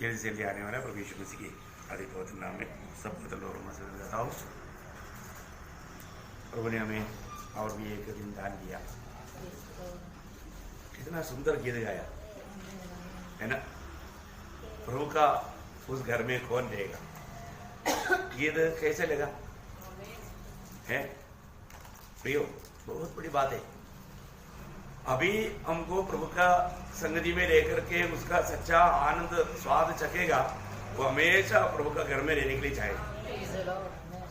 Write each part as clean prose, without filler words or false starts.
जल्दी से जल्दी आने वाला है प्रभु यीशु मसीह के अधिक पवित्र नाम में सब पवित्र लोगों में से बताता हूँ। प्रभु ने हमें और भी एक दिन दान दिया। कितना सुंदर गीत गाया है ना। प्रभु का उस घर में कौन रहेगा, गीत कैसे लगा है प्रियो, बहुत बड़ी बात है। अभी हमको प्रभु का संगति में लेकर के उसका सच्चा आनंद स्वाद चखेगा, वो हमेशा प्रभु का घर में रहने के लिए चाहेगा।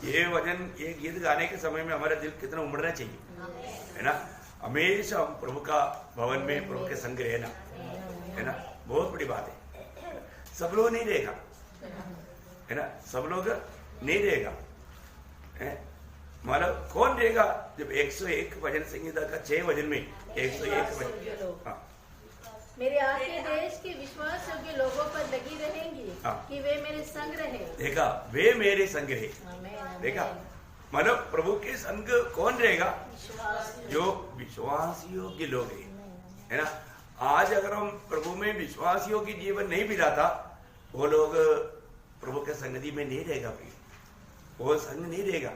ये वचन ये गीत गाने के समय में हमारा दिल कितना उमड़ना चाहिए है ना। हमेशा हम प्रभु का भवन में प्रभु के संग रहना है ना, बहुत बड़ी बात है। सब लोग नहीं रहेगा है ना, सब लोग नहीं रहेगा है। मतलब कौन रहेगा जब 101 भजन संगीता का 6 भजन में 101 भजन। हाँ, मेरे आपके देश के विश्वास योग्य लोगों पर लगी रहेंगी। हाँ, कि वे मेरे संग रहे। देखा, वे मेरे संग रहे। देखा, मतलब प्रभु के संग कौन रहेगा, जो विश्वास योग्य लोग है ना। आज अगर हम प्रभु में विश्वास योग्य जीवन नहीं बिताता, वो लोग प्रभु के संगति में नहीं रहेगा, वो संग नहीं रहेगा।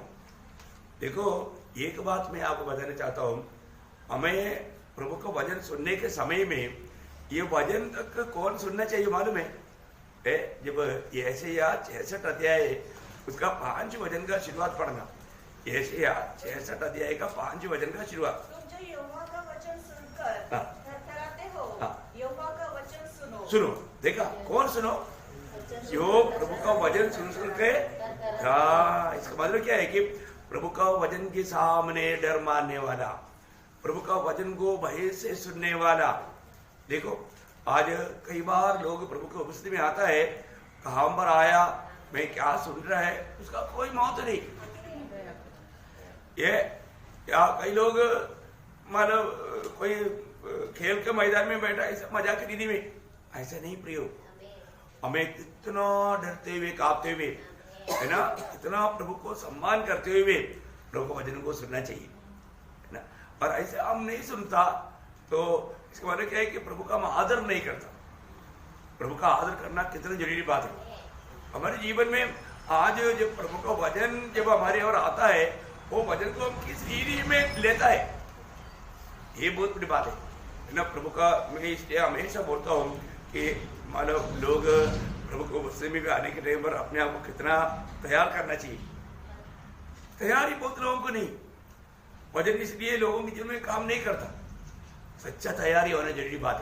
देखो, एक बात मैं आपको बताना चाहता हूं, हमें प्रभु का वचन सुनने के समय में ये वचन तक कौन सुनना चाहिए मालूम है? जब यशायाह 66 अध्याय उसका 5 वचन का शुरुआत पढ़ना। यशायाह 66 अध्याय का 5 वचन का शुरुआत। तुम जो यहोवा का वचन सुनकर थरथराते हो, यहोवा का वचन सुनो। सुनो, देखा, कौन सुनो? जो प्रभु का वचन सुन के, इसका मतलब क्या है कि प्रभु का वचन के सामने डर मानने वाला, प्रभु का वचन को भय से सुनने वाला। देखो, आज कई बार लोग प्रभु की उपस्थिति में आता है, कहां पर आया, मैं क्या सुन रहा है, उसका कोई महत्व नहीं। ये क्या कई लोग मतलब कोई खेल के मैदान में बैठा ऐसा मजाक की दीदी में, ऐसा नहीं प्रियो। हमें कितना डरते हुए कांपते हुए है ना, इतना प्रभु को सम्मान करते हुए प्रभु के वचन को सुनना चाहिए है ना। और ऐसे हम नहीं सुनता तो इसका मतलब क्या है कि प्रभु का हम आदर नहीं करता। प्रभु का आदर करना कितना जरूरी बात है हमारे जीवन में। आज जब प्रभु का वचन जब हमारे और आता है, वो वचन को हम किस रीति में लेता है, ये बहुत बड़ी बात है ना। प्रभु का मैं इसलिए हमेशा बोलता हूँ कि मानो लोग प्रभु को गुस्से में भी आने के टाइम पर अपने आप को कितना तैयार करना चाहिए। तैयारी बहुत लोगों को नहीं, वजन इसलिए लोगों के जीवन में काम नहीं करता। सच्चा तैयारी होना जरूरी बात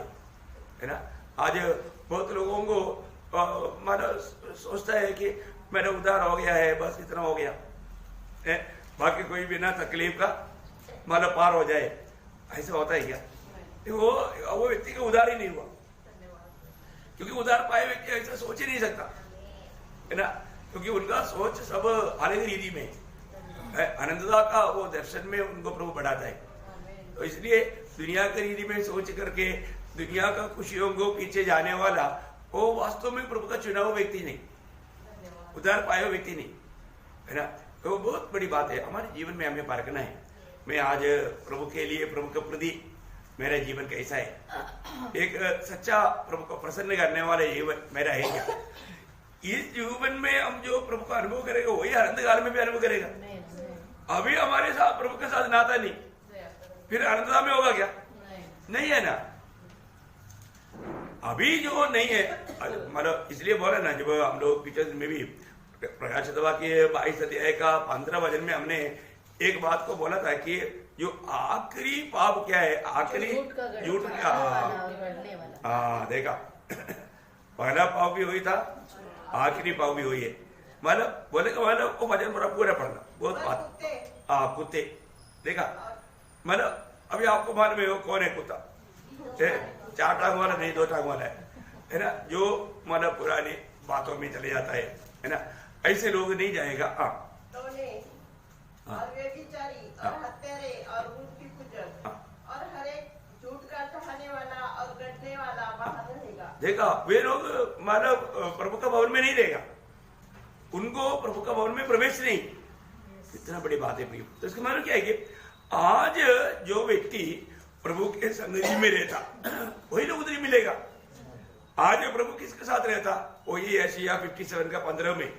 है ना। आज बहुत लोगों को मानो सोचता है कि मेरा उधार हो गया है, बस इतना हो गया है, बाकी कोई बिना तकलीफ का मानो पार हो जाए। ऐसा होता है क्या? वो व्यक्ति का उधार ही नहीं हुआ, क्योंकि उधार पाए व्यक्ति ऐसा सोच ही नहीं सकता है ना, क्योंकि उनका सोच सब अलग रीति में है। अनंतता का वो दर्शन में उनको प्रभु बढ़ाता है। तो इसलिए दुनिया की रीति में सोच करके दुनिया का खुशियों को पीछे जाने वाला वो वास्तव में प्रभु का चुना हुआ व्यक्ति नहीं, उधार पाया हुआ व्यक्ति नहीं है ना। तो बहुत बड़ी बात है हमारे जीवन में हमें परखना है। मैं आज प्रभु के लिए, प्रभु के प्रति मेरा जीवन कैसा है, एक सच्चा प्रभु को प्रसन्न करने वाला जीवन मेरा है क्या? इस जीवन में हम जो प्रभु का अनुभव करेगा वही अनंत काल में भी अनुभव करेगा। अभी हमारे साथ प्रभु के साथ नाता नहीं, फिर अनंतता में होगा क्या? नहीं है ना। अभी जो नहीं है, मतलब इसलिए बोला ना, जब हम लोग पिक्चर में भी प्रकाशित वाक्य 22 अध्याय का 15 वचन में हमने एक बात को बोला था कि जो आखिरी पाप क्या है, आखिरी झूठ का, हाँ देखा, पहला पाप भी वही था, आखिरी पाप भी वही है। मतलब बोले का मतलब वो वचन पूरा पढ़ना, बहुत बात। हाँ, कुत्ते देखा, मतलब अभी आपको मालूम है वो कौन है कुत्ता? 4 टांग वाला नहीं, 2 टांग वाला है ना, जो मतलब पुरानी बातों में चले जाता है ना। ऐसे लोग नहीं जाएगा। और व्यभिचारी और हत्यारे और मूर्ति पूजक और हर एक झूठ का कहने वाला और गढ़ने वाला बाहर रहेगा। देखा, वे लोग मतलब प्रभु का भवन में नहीं रहेगा, उनको प्रभु का भवन में प्रवेश नहीं। इतना बड़ी बात है प्रिय। तो इसका मतलब क्या है कि आज जो व्यक्ति प्रभु के संगति में रहता वही लोग उधर मिलेगा। आज प्रभु किसके साथ रहता? वही यशायाह 57 का 15 में,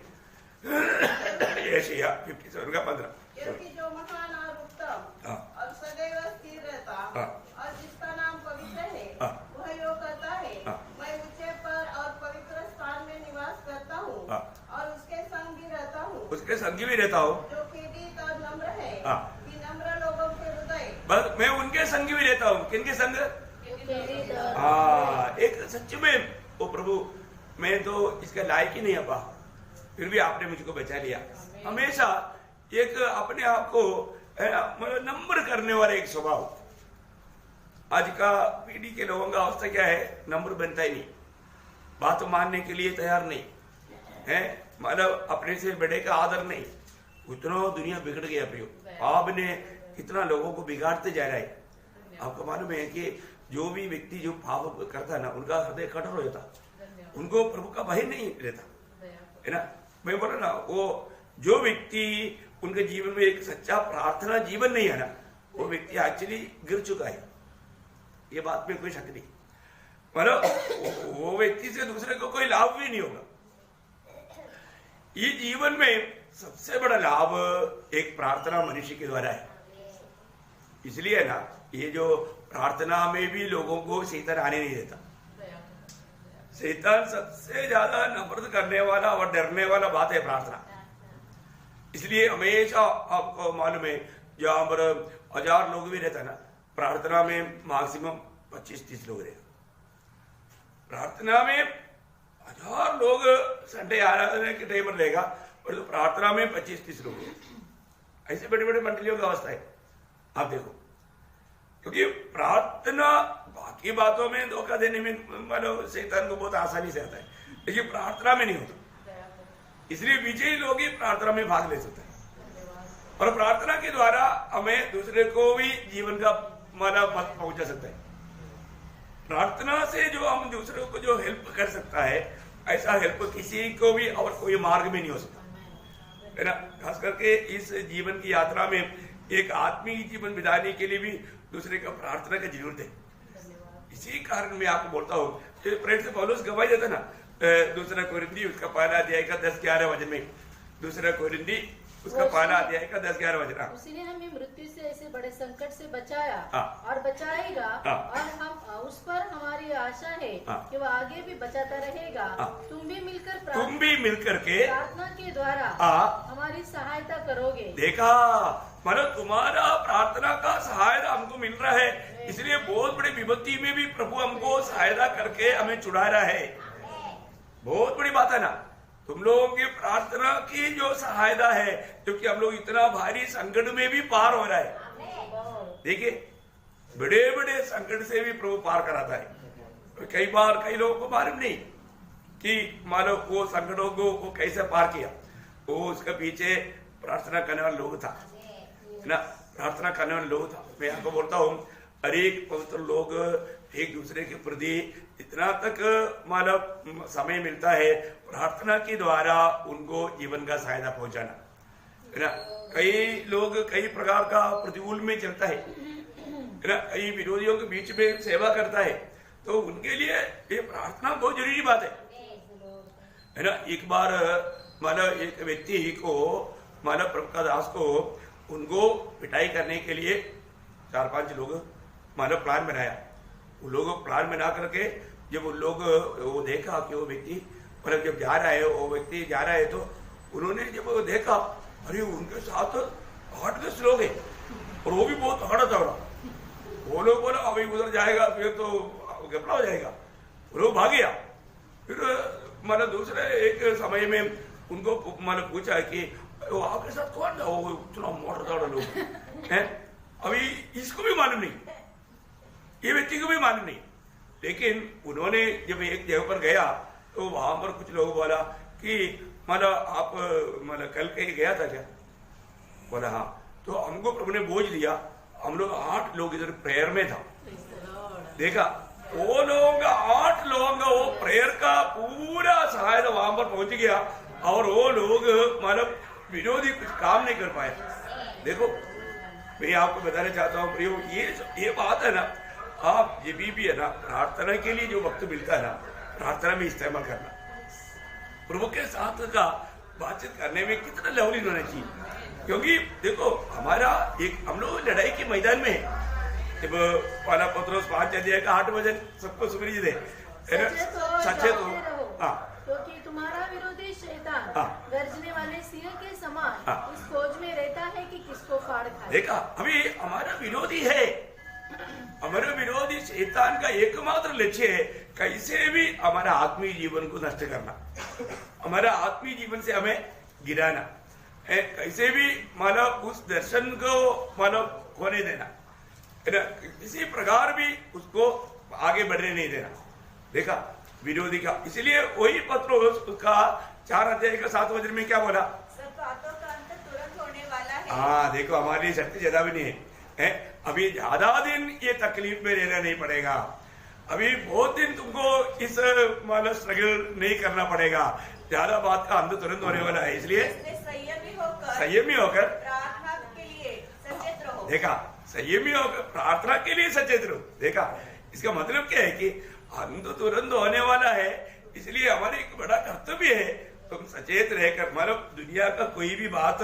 यशायाह 57 का 15, क्योंकि जो महान और उत्तम और सदैव स्थिर रहता और जिसका नाम पवित्र है वह यो कहता है, मैं ऊंचे पर और पवित्र स्थान में निवास करता हूँ और उसके संग भी रहता हूँ, उसके संग भी रहता हूँ, जो पीड़ित और नम्र है, विनम्र लोगों के हृदय। बस मैं उनके संग भी रहता हूँ। किनके संग? एक सच में वो प्रभु, मैं तो इसका लायक ही नहीं अपा, फिर भी आपने मुझको बचा लिया। हमेशा एक अपने आप को मतलब नम्र करने वाला एक स्वभाव। आज का पीढ़ी के लोगों का अवस्था क्या है? नम्र बनता ही नहीं, बात मानने के लिए तैयार नहीं है, मतलब अपने से बड़े का आदर नहीं। उतना दुनिया बिगड़ गया प्रियो, आपने कितना लोगों को बिगाड़ते जा रहा है। आपको मालूम है कि जो भी व्यक्ति जो पाप करता ना, उनका हृदय कठोर हो जाता, उनको प्रभु का भय नहीं रहता, है ना। मैं बोला ना, वो जो व्यक्ति उनके जीवन में एक सच्चा प्रार्थना जीवन नहीं है ना, वो व्यक्ति एक्चुअली गिर चुका है, ये बात में कोई शक नहीं। मतलब वो व्यक्ति से दूसरे को कोई लाभ भी नहीं होगा। ये जीवन में सबसे बड़ा लाभ एक प्रार्थना मनुष्य के द्वारा है। इसलिए ना, ये जो प्रार्थना में भी लोगों को शैतान आने नहीं देता। शैतान सबसे ज्यादा नफरत करने वाला और डरने वाला बात है प्रार्थना। इसलिए हमेशा आपको मालूम है, जहां पर 1000 लोग भी रहता है ना, प्रार्थना में मैक्सिमम 25-30 लोग रहते। प्रार्थना में 1000 लोग संडे आराधना के टाइम पर रहेगा, और तो प्रार्थना में 25-30 लोग। ऐसे बड़े बड़े मंडलियों की अवस्था है, आप देखो। क्योंकि प्रार्थना बाकी बातों में धोखा देने में मतलब शैतान को बहुत आसानी से आता है, लेकिन प्रार्थना में नहीं होता। इसलिए विजयी लोग ही प्रार्थना में भाग ले सकते हैं, और प्रार्थना के द्वारा हमें दूसरे को भी जीवन का मतलब फल पहुंचा सकता है। प्रार्थना से जो हम दूसरों को जो हेल्प कर सकता है, ऐसा हेल्प किसी को भी और कोई मार्ग में नहीं हो सकता, है ना। खास करके इस जीवन की यात्रा में एक आत्मिक जीवन बिताने के लिए भी दूसरे का प्रार्थना की जरूरत है। इसी कारण मैं आपको बोलता हूँ, प्रेरित से पौलुस गवाही देता ना, दूसरा कोरिन्थी उसका 1 अध्याय का 10-11 वचन में, दूसरा कोरिन्थी उसका 1 अध्याय का 10-11 वचन। उसने हमें मृत्यु से ऐसे बड़े संकट से बचाया और बचाएगा, और हम उस पर हमारी आशा है कि वो आगे भी बचाता रहेगा। तुम भी मिलकर के प्रार्थना के द्वारा हमारी सहायता करोगे। देखा, मतलब तुम्हारा प्रार्थना का सहायता हमको मिल रहा है, इसलिए बहुत बड़ी विपत्ति में भी प्रभु हमको सहायता करके हमें छुड़ा रहा है। बहुत बड़ी बात है ना, तुम लोगों की प्रार्थना की जो सहायता है, क्योंकि हम लोग इतना भारी संकट में भी पार हो रहा है। देखिए, बड़े बड़े संकट से भी प्रभु पार कराता है। कई बार कई लोगों को मालूम नहीं कि मानो वो संकटों को वो कैसे पार किया, वो उसके पीछे प्रार्थना करने वाला लोग था, है ना, प्रार्थना करने वाले लोग था। मैं आपको बोलता हूँ, हर एक पवित्र लोग एक दूसरे के प्रति इतना तक मतलब समय मिलता है प्रार्थना के द्वारा उनको जीवन का सहायता पहुंचाना, है ना। कई लोग कई प्रकार का प्रतिकूल में चलता है ना, कई विरोधियों के बीच में सेवा करता है, तो उनके लिए ये प्रार्थना बहुत जरूरी बात है ना। एक बार मतलब एक व्यक्ति को मतलब प्रभुपाद दास को उनको पिटाई करने के लिए 4-5 लोग मतलब प्लान बनाया। वो लोग प्लान बना करके जब उन लोग वो देखा कि वो व्यक्ति मतलब जब जा रहा है, वो व्यक्ति जा रहा है, तो उन्होंने जब वो देखा, अरे उनके साथ 8-10 लोग हैं और वो भी बहुत हड़ा चौड़ा। वो लोग बोला अभी उधर जाएगा फिर तो घपला हो जाएगा, वो लोग भाग गया। फिर मतलब दूसरे एक समय में उनको मतलब पूछा कि वो आपके साथ कौन था, वो इतना मोटा चौड़ा लोग हैं। अभी इसको भी मालूम नहीं, ये व्यक्ति को भी मालूम नहीं, लेकिन उन्होंने जब एक जगह पर गया तो वहां पर कुछ लोग बोला कि मतलब आप मतलब कल कहीं गया था क्या? बोला हाँ। तो हमको प्रभु ने बोझ दिया, हम लोग 8 लोग इधर प्रेयर में था। देखा, वो लोगों का 8 लोगों का वो प्रेयर का पूरा सहायता वहां पर पहुंच गया, और वो लोग मतलब विरोधी कुछ काम नहीं कर पाए। देखो, मैं आपको बताना चाहता हूँ प्रियो, ये बात है ना, आप ये भी है ना, प्रार्थना के लिए जो वक्त मिलता है ना, प्रार्थना में इस्तेमाल करना, प्रभु के साथ का बातचीत करने में कितना लवली होना चाहिए। क्योंकि देखो हमारा एक हम लोग लड़ाई के मैदान में जब पहला पत्रोस 5:8 वचन सबको सुपरिचित है, सचेत हो क्योंकि तुम्हारा विरोधी शैतान गरजने वाले सिंह के समान इस खोज में रहता है कि किसको फाड़ खाए। देखा, अभी हमारा विरोधी है, हमारे विरोधी शैतान का एकमात्र लक्ष्य है कैसे भी हमारा आत्मीय जीवन को नष्ट करना, हमारा आत्मीय जीवन से हमें गिराना, कैसे भी मानव उस दर्शन को मानव खोने देना, किसी प्रकार भी उसको आगे बढ़ने नहीं देना। देखा विरोधी का, इसलिए वही पत्रोस उसका 4:7 वचन में क्या बोला, सब बातों का अंत तुरंत होने वाला है। हाँ देखो, हमारी शक्ति ज्यादा भी नहीं है, अभी ज्यादा दिन ये तकलीफ में रहना नहीं पड़ेगा, अभी बहुत दिन तुमको इस मानो स्ट्रगल नहीं करना पड़ेगा, ज्यादा बात का अंत तुरंत होने वाला है। इसलिए संयमी होकर प्रार्थना के लिए सचेत रहो। देखा, संयमी होकर प्रार्थना के लिए सचेत रहो। देखा, इसका मतलब क्या है कि अंत तुरंत होने वाला है, इसलिए हमारे एक बड़ा कर्तव्य है तुम सचेत रहकर, मतलब दुनिया का कोई भी बात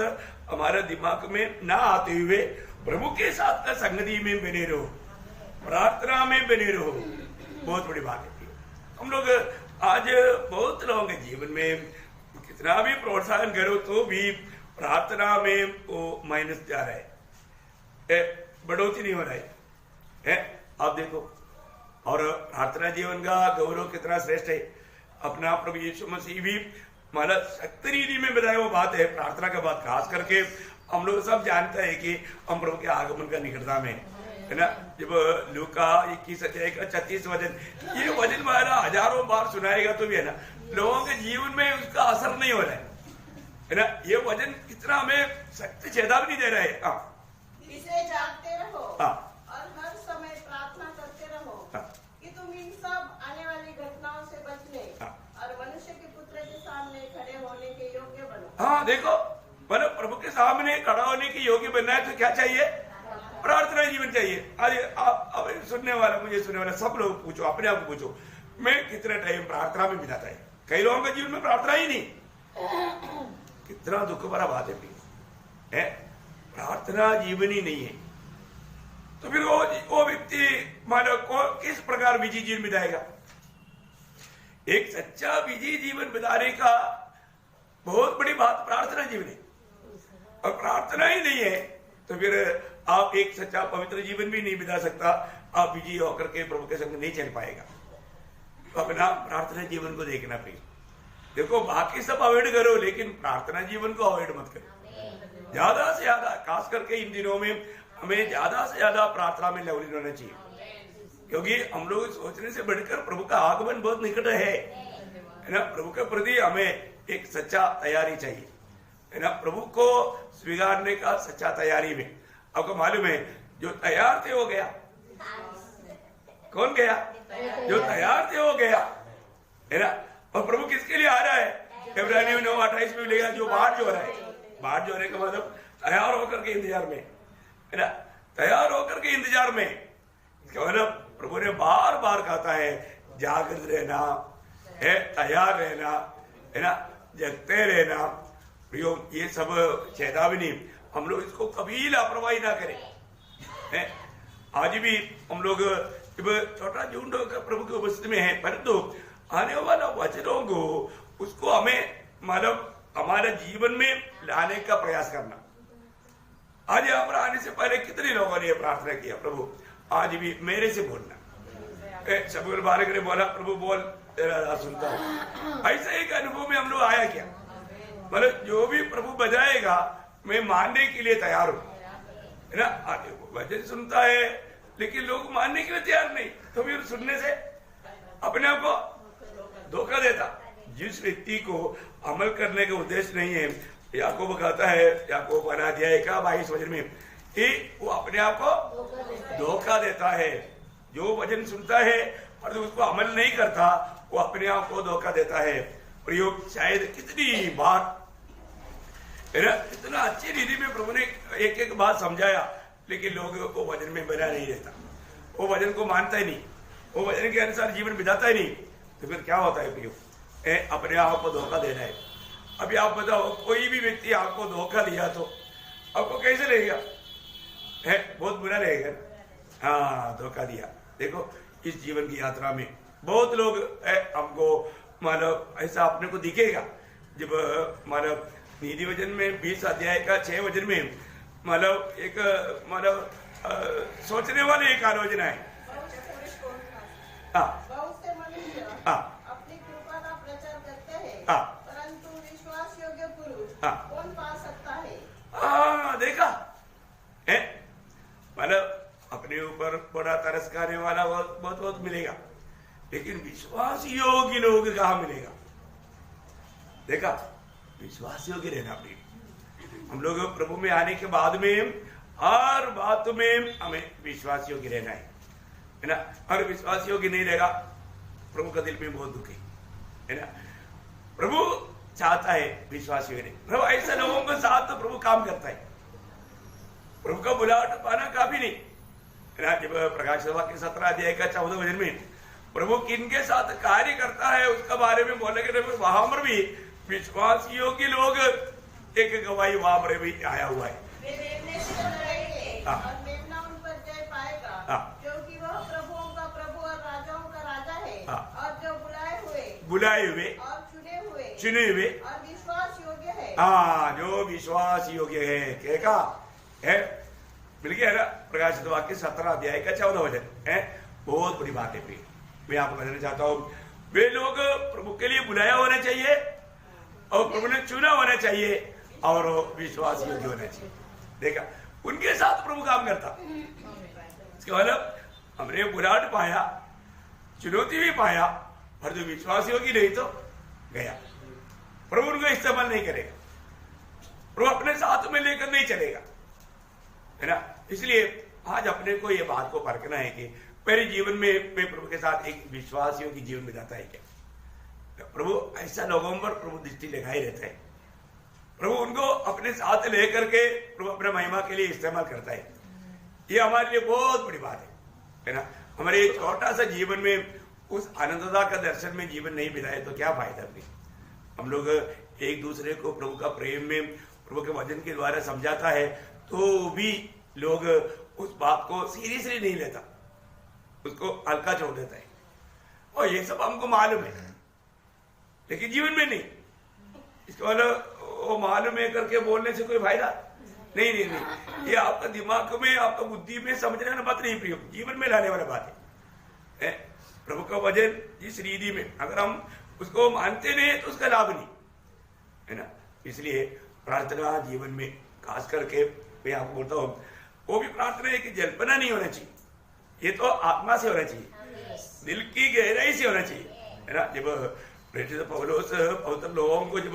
हमारे दिमाग में ना आते हुए प्रभु के साथ का संगति में बने रहो, प्रार्थना में बने रहो। बहुत बड़ी बात है। हम लोग आज बहुत लोगों के जीवन में कितना भी प्रोत्साहन करो तो भी प्रार्थना में वो माइनस जा रहा है, बढ़ोतरी नहीं हो रहा है। आप देखो, और प्रार्थना जीवन का गौरव कितना श्रेष्ठ है। अपना प्रभु यीशु मसीह भी मतलब सख्त रीति में बताया वो बात है, प्रार्थना का बात खास करके हम लोग सब जानते हैं कि हम प्रभु के आगमन का निकटता में है ना। जब लूका 21:36 वचन, ये वचन हमारा हजारों बार सुनाएगा तो भी है ना, लोगों के जीवन में उसका असर नहीं हो रहा है ना। ये वचन कितना हमें सख्त चेतावनी दे रहा है। इसे जानते रहो और हर समय प्रार्थना करते रहो कि तुम इन सब आने वाली घटनाओं से बचने और मनुष्य के पुत्र के सामने खड़े होने के योग्य बनो। हाँ देखो, मतलब प्रभु के सामने खड़ा होने के योग्य बनना है तो क्या चाहिए, प्रार्थना जीवन चाहिए। आज आप सुनने वाला, मुझे सुनने वाला सब लोग पूछो, अपने आप को पूछो, मैं कितना टाइम प्रार्थना में बिताता है। कई लोगों के जीवन में प्रार्थना ही नहीं, कितना दुख भरा बात है, प्रार्थना जीवन ही नहीं है तो फिर वो व्यक्ति मानो को किस प्रकार विजय जीवन बिताएगा। एक सच्चा विजय जीवन बिताने का बहुत बड़ी बात प्रार्थना जीवन है, और प्रार्थना ही नहीं है तो फिर आप एक सच्चा पवित्र जीवन भी नहीं बिता सकता, आप विजयी होकर के प्रभु के संग नहीं चल पाएगा। तो अपना प्रार्थना जीवन को देखना प्लीज। देखो, बाकी सब अवॉइड करो लेकिन प्रार्थना जीवन को अवॉइड मत करो। ज्यादा से ज्यादा, खास करके इन दिनों में हमें ज्यादा से ज्यादा प्रार्थना में लवलीन होना चाहिए, क्योंकि हम लोग सोचने से बढ़कर प्रभु का आगमन बहुत निकट है ना। प्रभु के प्रति हमें एक सच्चा तैयारी चाहिए है ना, प्रभु को स्वीकारने का सच्चा तैयारी में। आपको मालूम है, जो तैयार थे वो गया। कौन गया? जो तैयार थे वो गया है ना। और प्रभु किसके लिए आ रहा है? इब्रानियों 9:28 में मिलेगा, जो बाहर जो रहा है, बाहर जो होने का मतलब तैयार होकर के इंतजार में है ना, तैयार होकर के इंतजार में। इसका मतलब प्रभु ने बार बार कहता है जागृत रहना है, तैयार रहना है ना, जगते रहना। प्रयोग ये सब चेतावनी, हम लोग इसको कभी लापरवाही ना करें है। आज भी हम लोग छोटा झुंड प्रभु की उपस्थिति में है, परंतु आने वाला वचनों को उसको हमें मतलब हमारे जीवन में लाने का प्रयास करना। आज यहाँ पर आने से पहले कितने लोगों ने प्रार्थना किया, प्रभु आज भी मेरे से बोलना। शमूएल बालक ने बोला, प्रभु बोल, तेरा सुनता हूं। ऐसा एक अनुभव में हम लोग आया क्या, मतलब जो भी प्रभु बजाएगा मैं मानने के लिए तैयार हूं है ना। वचन सुनता है लेकिन लोग मानने के लिए तैयार नहीं, तो फिर सुनने से अपने आप को धोखा देता। जिस व्यक्ति को अमल करने का उद्देश्य नहीं है, याकूब कहता है, याकूब 22 वचन में, कि वो अपने आप को धोखा देता है। जो वचन सुनता है और उसको अमल नहीं करता, वो अपने आप को धोखा देता है। प्रयोग शायद कितनी बार है ना, इतना अच्छी रीति में प्रभु ने एक एक बात समझाया, लेकिन लोग वो वचन में बना नहीं रहता, वो वचन को मानता ही नहीं, वो वचन के अनुसार जीवन बिताता ही नहीं। तो फिर क्या होता है प्रियो? अपने आप को धोखा देना है। अभी आप बताओ, कोई भी व्यक्ति आपको धोखा दिया तो आपको कैसे लगेगा? बहुत बुरा लगेगा। हाँ, धोखा दिया। देखो, इस जीवन की यात्रा में बहुत लोग हमको मतलब ऐसा अपने को दिखेगा। जब मतलब नीति वचन में 20 अध्याय का 6 वचन में मतलब एक मतलब सोचने वाले एक आलोचना है। बहुत से मनुष्य अपनी कृपा का प्रचार करते हैं, परंतु विश्वास योग्य पुरुष कौन पा सकता है? देखा है, मतलब अपने ऊपर बड़ा तरस खाने वाला बहुत मिलेगा, लेकिन विश्वास योग्य लोग कहाँ मिलेगा? देखा, विश्वास योग्य रहना प्रिय। हम लोग प्रभु में आने के बाद में हर बात में हमें विश्वास योग्य रहना है ना। अगर विश्वास योग्य नहीं रहेगा, प्रभु का दिल में बहुत दुखी है ना। प्रभु चाहता है विश्वास योग्य नहीं। प्रभु ऐसे लोगों के साथ तो प्रभु काम करता है। प्रभु का बुलाहट पाना काफी नहीं है ना। जब प्रकाशित वाक्य 17 अध्याय का 14 वचन में प्रभु किनके साथ कार्य करता है उसका बारे में बोलने के लिए वहां पर भी विश्वास योग्य लोग एक गवाही वहां पर भी आया हुआ है। और मेमना उन पर जय पाएगा, क्योंकि वह प्रभुओं का प्रभु और राजाओं का राजा है, और जो बुलाए हुए और चुने हुए और विश्वास योग्य है। जो विश्वास योग्य है क्या है? मिल गया ना। प्रकाशित वाक्य 17 अध्याय का 14 वचन है। बहुत बड़ी बात है प्रिय। मैं आपको बताना चाहता हूँ, वे लोग प्रभु के लिए बुलाया होना चाहिए और प्रभु ने चुना होना चाहिए और विश्वास योग्य होना चाहिए। देखा, उनके साथ प्रभु काम करता। इसका मतलब हमने बुलाहट पाया, चुनौती भी पाया, और जो विश्वास योग्य नहीं तो गया। प्रभु उनको इस्तेमाल नहीं करेगा, प्रभु अपने साथ में लेकर नहीं चलेगा, है ना। इसलिए आज अपने को ये बात को परखना है कि मेरे जीवन में मैं प्रभु के साथ एक विश्वास योग्य जीवन बिताता है क्या? प्रभु ऐसा लोगों पर प्रभु दृष्टि लगाए रहता है। प्रभु उनको अपने साथ लेकर के प्रभु अपने महिमा के लिए इस्तेमाल करता है। ये हमारे लिए बहुत बड़ी बात है ना। हमारे छोटा सा जीवन में उस आनंदता का दर्शन में जीवन नहीं बिताए तो क्या फायदा भी। हम लोग एक दूसरे को प्रभु का प्रेम में प्रभु के वचन के द्वारा समझाता है तो भी लोग उस बात को सीरियसली नहीं लेता, उसको हल्का छोड़ देता है। और ये सब हमको मालूम है, लेकिन जीवन में नहीं। इसका मतलब वो मालूम है करके बोलने से कोई फायदा नहीं। ये आपका दिमाग में, आपका बुद्धि में समझने वाला बात नहीं प्रिय, जीवन में लाने वाला बात है। प्रभु का वचन जिस रीति में अगर हम उसको मानते नहीं तो उसका लाभ नहीं है ना। इसलिए प्रार्थना जीवन में खास करके मैं आपको बोलता हूँ, वो भी प्रार्थना है कि जल्पना नहीं होना चाहिए। ये तो आत्मा से होना चाहिए, दिल की गहराई से होना चाहिए, है ना। जब प्रेरित पौलुस पवित्र लोगों को जब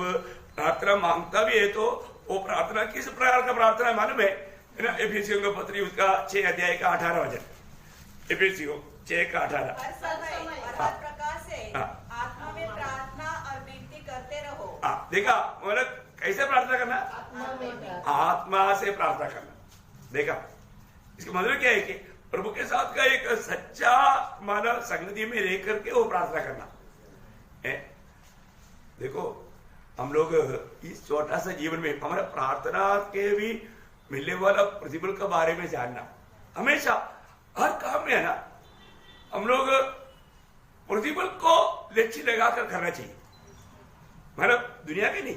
प्रार्थना मांगता भी है तो वो प्रार्थना किस प्रकार का प्रार्थना मालूम है ना। एफिसियों का पत्री उसका 6 अध्याय का 18 वचन, एफिसियों 6 का 18। आत्मा में प्रार्थना और विनती करते रहो। देखा, मतलब कैसे प्रार्थना करना? आत्मा से प्रार्थना करना। देखा, इसका मतलब क्या है कि प्रभु के साथ का एक सच्चा मानव संगति में रह करके वो प्रार्थना करना है। देखो, हम लोग इस छोटा सा जीवन में हमारा प्रार्थना के भी मिलने वाला प्रतिफल के बारे में जानना हमेशा हर काम में है ना। हम लोग प्रतिफल को लक्ष्य लगाकर करना चाहिए, मतलब दुनिया के नहीं,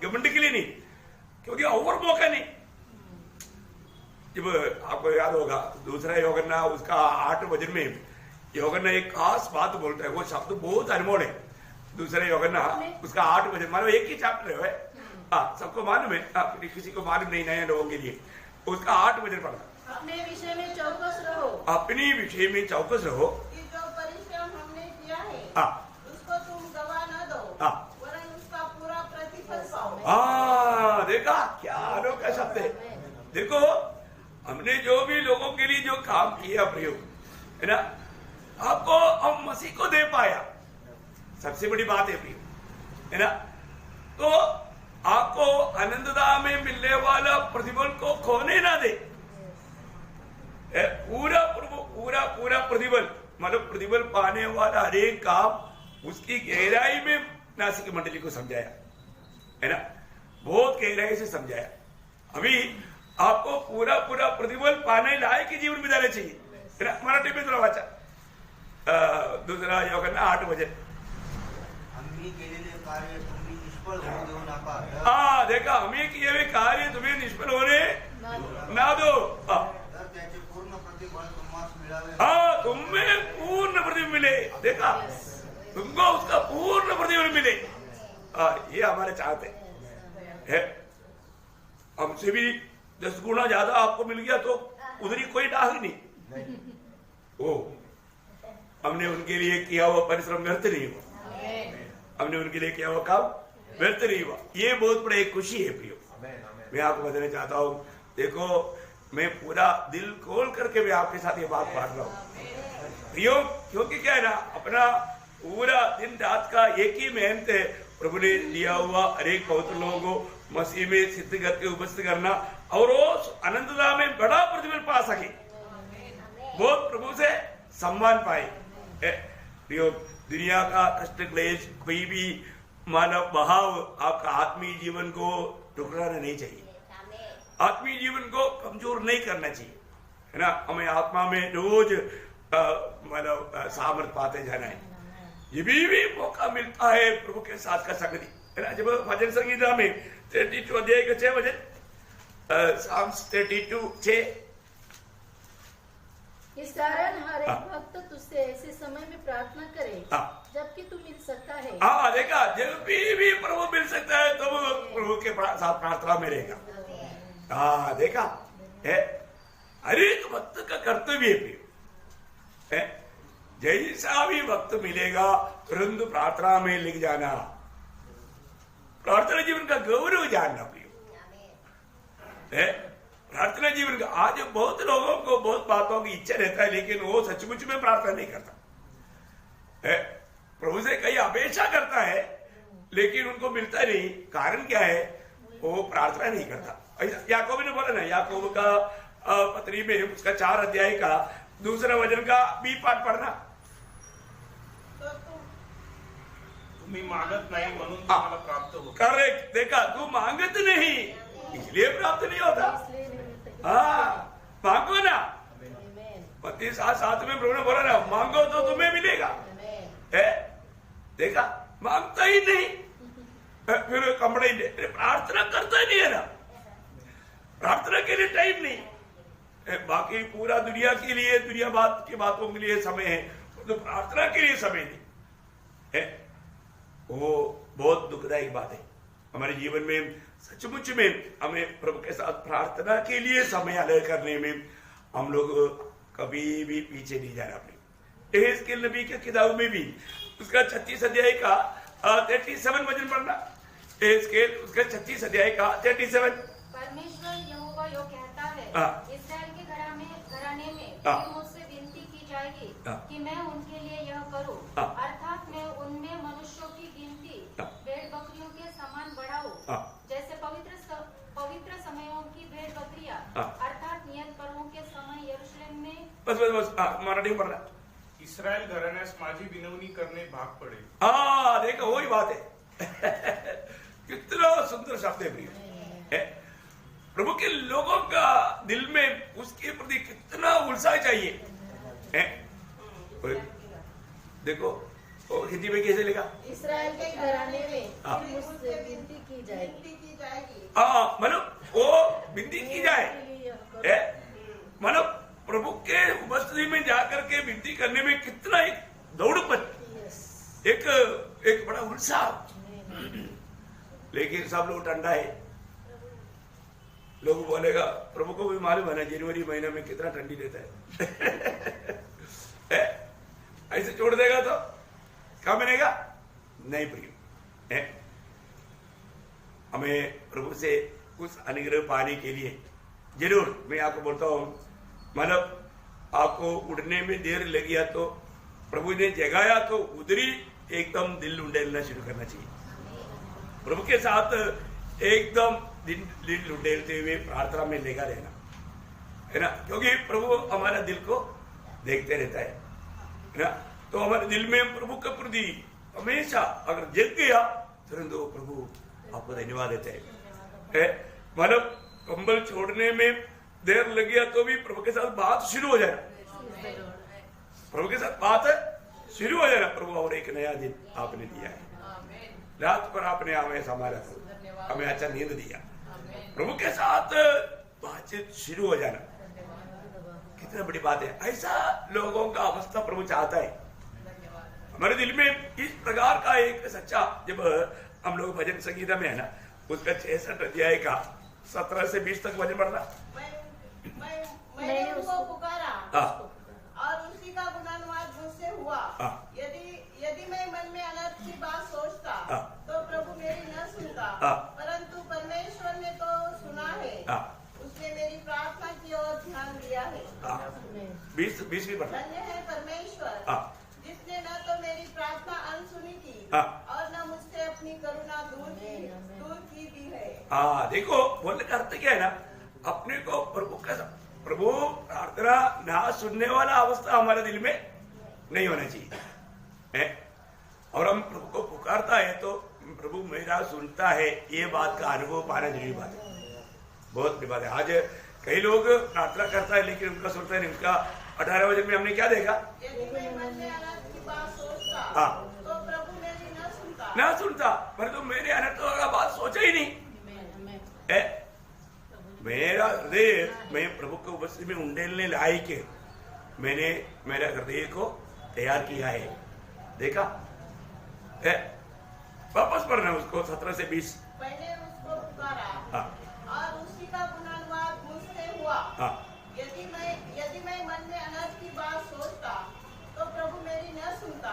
घमंड के लिए नहीं, क्योंकि और मौका नहीं। जब आपको याद होगा दूसरा यूहन्ना उसका 8 वचन में यूहन्ना एक खास बात बोलता है, वो शब्द बहुत अनमोल है। दूसरा यूहन्ना उसका 8 वचन, मानो एक ही चैप्टर है, सबको मालूम है, किसी को मालूम नहीं नए लोगों के लिए। उसका 8 वचन पढ़ना, अपने विषय में चौकस रहो, अपने विषय में चौकस रहो, कि जो परिश्रम हमने किया है उसको तुम गवा न दो, वरन उसका पूरा प्रतिफल पाओ। देखा क्या अनोखा शब्द है। देखो, हमने जो भी लोगों के लिए जो काम किया प्रयोग है ना, आपको हम मसीह को दे पाया, सबसे बड़ी बात है प्रिय, है ना। तो आपको आनंदता में मिलने वाला प्रतिफल को खोने ना दे। पूरा प्रतिफल, मतलब प्रतिफल पाने वाला हरेक काम उसकी गहराई में नासिक मंडली को समझाया है ना, बहुत गहराई से समझाया। अभी आपको पूरा पूरा प्रतिफल पाने लायक की जीवन बिताने चाहिए है ना। मराठी में तुला वाचा दुसरा योग ना 8 बजे आम्ही केलेले कार्य तुम्ही निष्फळ होऊ देऊ नका। हाँ देखा, हमें किए हुए कार्य तुम्हें निष्फल होने ना दो। तर त्याचे पूर्ण प्रतिफल तुम्हास मिळावे। हाँ, तुम्हें पूर्ण प्रतिफल मिले। देखा, तुमको उसका पूर्ण प्रतिफल मिले। ये हमारे चाहते है। हमसे भी 10 गुना ज्यादा आपको मिल गया तो उधरी कोई डाक नहीं। ओ हमने उनके लिए किया हुआ परिश्रम व्यर्थ नहीं हुआ, हमने उनके लिए किया हुआ काम व्यर्थ नहीं हुआ। ये बहुत बड़ा एक खुशी है प्रियो। मैं आपको बताना चाहता हूँ, देखो मैं पूरा दिल खोल करके मैं आपके साथ ये बात बांट रहा हूँ प्रियो, क्योंकि क्या है ना, अपना पूरा दिन रात का एक ही मेहनत है, प्रभु ने दिया हुआ हर एक पवित्र लोगों को मसीह में सिद्ध करके उपस्थित करना और उस अनंतता में बड़ा प्रतिफल पा सके, बहुत प्रभु से सम्मान पाए। प्रियो, दुनिया का कष्ट क्लेश कोई भी मानव बहाव आपका आत्मीय जीवन को टुकराना नहीं चाहिए, आत्मीय जीवन को कमजोर नहीं करना चाहिए है ना। हमें आत्मा में रोज मानव सामर्थ पाते जाना है। ये भी मौका मिलता है प्रभु के साथ का संगति है ना। जब भजन संगीता में 32 अध्याय का 6 भजन साम्स 32:6, इस कारण हर एक भक्त तुझसे ऐसे समय में प्रार्थना करे जबकि तू मिल सकता है। हाँ देखा, जब भी प्रभु मिल सकता है तब तो प्रभु के साथ प्रार्थना में रहेगा। हाँ देखा है, हर एक भक्त का कर्तव्य है, जैसा भी वक्त मिलेगा तुरंत प्रार्थना में लिख जाना, प्रार्थना जीवन का गौरव जानना प्रियो है। प्रार्थना जीवन का आज बहुत लोगों को बहुत बातों की इच्छा रहता है, लेकिन वो सचमुच में प्रार्थना नहीं करता है। प्रभु से कई अपेक्षा करता है लेकिन उनको मिलता नहीं। कारण क्या है? वो प्रार्थना नहीं करता। याकूब ने बोला ना, याकूब का पत्री में उसका 4 अध्याय का 2 वचन का बी पाठ पढ़ना, तुम्ही मागत नाही म्हणून तुम्हाला प्राप्त होतं। करेक्ट, देखा, तू मांगत नहीं इसलिए प्राप्त नहीं होता। हाँ, मांगो ना। मत्ती 7:7 में प्रभु ने बोला ना, मांगो तो तुम्हें मिलेगा है। देखा, मांगता ही नहीं, फिर कपड़े प्रार्थना करता ही नहीं है ना, प्रार्थना के लिए टाइम नहीं। बाकी पूरा दुनिया के लिए, दुनिया बात की बातों के लिए समय है, तो प्रार्थना के लिए समय नहीं है। वो बहुत दुखदायी बात है। हमारे जीवन में सचमुच में हमें प्रभु के साथ प्रार्थना के लिए समय अलग करने में हम लोग कभी भी पीछे नहीं जाना। एहेजकेल नबी के किताब में भी उसका 36 अध्याय का 37 वचन पढ़ना। एहेजकेल उसका 36 अध्याय का 37। परमेश्वर यहोवा यो कहता है, इस्राएल के घराने में मुझसे विनती की जाएगी कि मैं उनके लिए यह करूं, अर्थात मैं उनमें मनुष्यों की गिनती भेड़ बकरियों के समान बढ़ाऊं, जैसे पवित्र समयों की भेड़ बकरियां, अर्थात नियत पर्वों के समय यरूशलेम में। बस मराठी में पढ़ना। इस्रायल घराण्यास माझी विनवणी करणे भाग पडे। हाँ देखो, वही बात है। कितना सुंदर शब्द है प्रिय। प्रभु के लोगों का दिल में उसके प्रति कितना उत्साह चाहिए है। देखो हिंदी में कैसे लिखा? इस्राएल के घराने में मुझसे विनती की जाएगी। हाँ, मतलब वो विनती की जाए, मतलब प्रभु के उपस्थिति में जाकर के विनती करने में कितना एक दौड़पन, एक बड़ा उत्साह। लेकिन सब लोग ठंडा है। लोग बोलेगा, प्रभु को भी मालूम है ना जनवरी महीने में कितना ठंडी रहता है। ऐसे छोड़ देगा तो क्या बनेगा? नहीं प्रिय। हमें प्रभु से कुछ अनुग्रह पाने के लिए जरूर, मैं आपको बोलता हूं, मतलब आपको उड़ने में देर लगी है तो प्रभु ने जगाया तो उधरी एकदम दिल उंडेलना शुरू करना चाहिए। प्रभु के साथ एकदम दिल उंडेलते हुए प्रार्थना में लगा रहना है ना, क्योंकि प्रभु हमारा दिल को देखते रहता है ना। तो हमारे दिल में प्रभु के प्रति हमेशा अगर जग गया तुरंत वो प्रभु आपको धन्यवाद देते हैं। मतलब कंबल छोड़ने में देर लग गया तो भी प्रभु के साथ बात शुरू हो जाए, प्रभु के साथ बात शुरू हो जाए। प्रभु और एक नया दिन आपने दिया है, रात पर आपने हमें संभाला, हमें अच्छा नींद दिया, प्रभु के साथ बातचीत शुरू हो जाना कितना बड़ी बात है। ऐसा लोगों का अवस्था प्रभु चाहता है हमारे दिल में। इस प्रकार का एक सच्चा, जब हम लोग भजन संगीता में है ना, उसका 66 अध्याय का 17 से 20 तक भजन पढ़ना। मैंने उसको पुकारा और उसी का गुणगान मुझसे हुआ। यदि मैं मन में अनर्थ की बात सोचता तो प्रभु मेरी न सुनता, परंतु परमेश्वर ने तो सुना है, उसने मेरी प्रार्थना की ओर ध्यान दिया है। 20 भी पढ़ना। धन्य है परमेश्वर जिसने न तो मेरी प्रार्थना अनसुनी की और न मुझसे अपनी करुणा दूर की दी है। देखो बोलने का अर्थ क्या है ना, अपने को प्रभु प्रार्थना ना सुनने वाला अवस्था हमारे दिल में नहीं होना चाहिए। और हम प्रभु को पुकारता है तो प्रभु मेरा सुनता है, ये बात का अनुभव पाना जरूरी बात है, बहुत बड़ी बात है। आज कई लोग प्रार्थना करता है लेकिन उनका सुनता है। उनका 18 वचन में हमने क्या देखा? यदि मैं मन में अनर्थ की बात सोचता तो प्रभु मेरी न सुनता, परंतु मैंने अनर्थ का बात सोचा ही नहीं। मेरा हृदय मैं प्रभु के उपस्थिति में उंडेलने लायक है, मैंने मेरा हृदय को तैयार किया है। देखा वापस पढ़ना उसको 17 से 20। मैंने उसको पुकारा और उसी का गुणगान मुझसे हुआ। यदि मैं मन में अनर्थ की बात सोचता तो प्रभु मेरी न सुनता,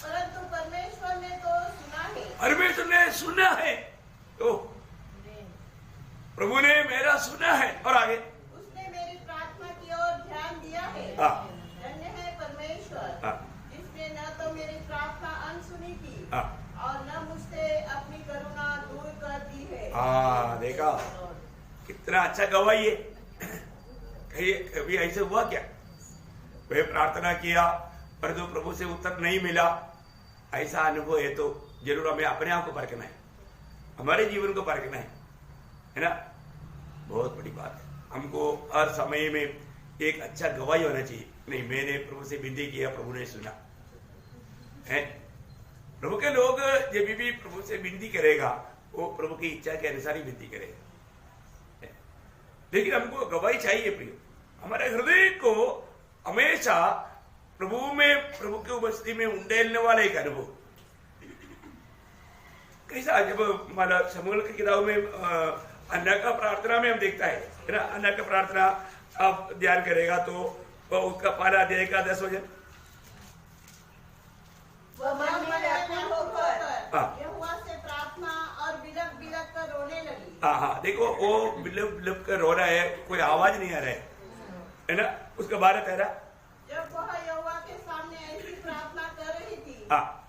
परंतु परमेश्वर ने तो सुना है। परमेश्वर ने सुना है तो प्रभु ने मेरा सुना है। और आगे उसने मेरी प्रार्थना की ओर ध्यान दिया है। धन्य है परमेश्वर जिसने न तो मेरी प्रार्थना अनसुनी की और न मुझसे अपनी करुणा दूर कर दी है। देखा कितना अच्छा गवाही है। कभी ऐसे हुआ क्या? वे प्रार्थना किया परंतु प्रभु से उत्तर नहीं मिला, ऐसा अनुभव है तो जरूर हमें अपने आप को परखना है, हमारे जीवन को परखना है ना। बहुत बड़ी बात है। हमको हर समय में एक अच्छा गवाही होना चाहिए। नहीं, मैंने प्रभु से विनती किया, प्रभु ने सुना है। प्रभु के लोग जब भी प्रभु से विनती करेगा वो प्रभु की इच्छा के अनुसार ही विनती करेगा। लेकिन हमको गवाही चाहिए प्रिय, हमारे हृदय को हमेशा प्रभु में, प्रभु के उपस्थिति में उंडेलने वाला एक अनुभव कैसा। जब हमारा शमूएल की किताब में अन्ना का प्रार्थना में हम देखता है ना, अन्ना का प्रार्थना आप ध्यान करेगा तो उसका 12 अध्याय का 10 वचन। यहोवा से प्रार्थना और बिलख बिलख कर रोने लगी। देखो वो बिलख बिलख कर रो रहा है, कोई आवाज नहीं आ रहा है ना। उसका 12 कह रहा, जब वह यहोवा के सामने ऐसी प्रार्थना कर रही थी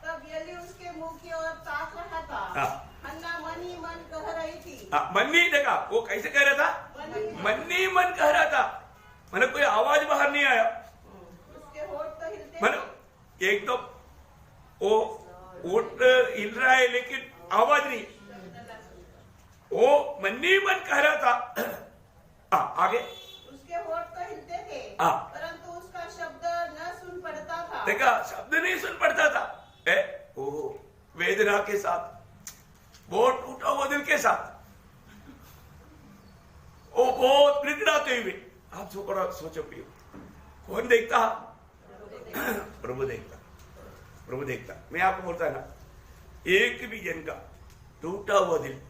तब एली उसके मुंह की ओर ताक रहा था। हन्ना मन ही मन कह रही थी। मन ही देखा वो कैसे कह रहा था, मन ही मन कह रहा था, मतलब कोई आवाज बाहर नहीं आया। उसके होठ तो हिलते, मतलब एक तो वो होठ हिल रहा है लेकिन आवाज नहीं, वो मन ही मन कह रहा था। आगे उसके होठ तो हिलते थे परंतु उसका शब्द न सुन पड़ता था। देखा, शब्द नहीं सुन पड़ता था। वो वेदना के साथ, बहुत टूटा हुआ दिल के साथ, वो बहुत गिड़गिड़ाते हुए। आप सोचो प्रियो, कौन देखता? प्रभु देखता, प्रभु देखता। मैं आपको बोलता है ना, एक भी जन का टूटा हुआ दिल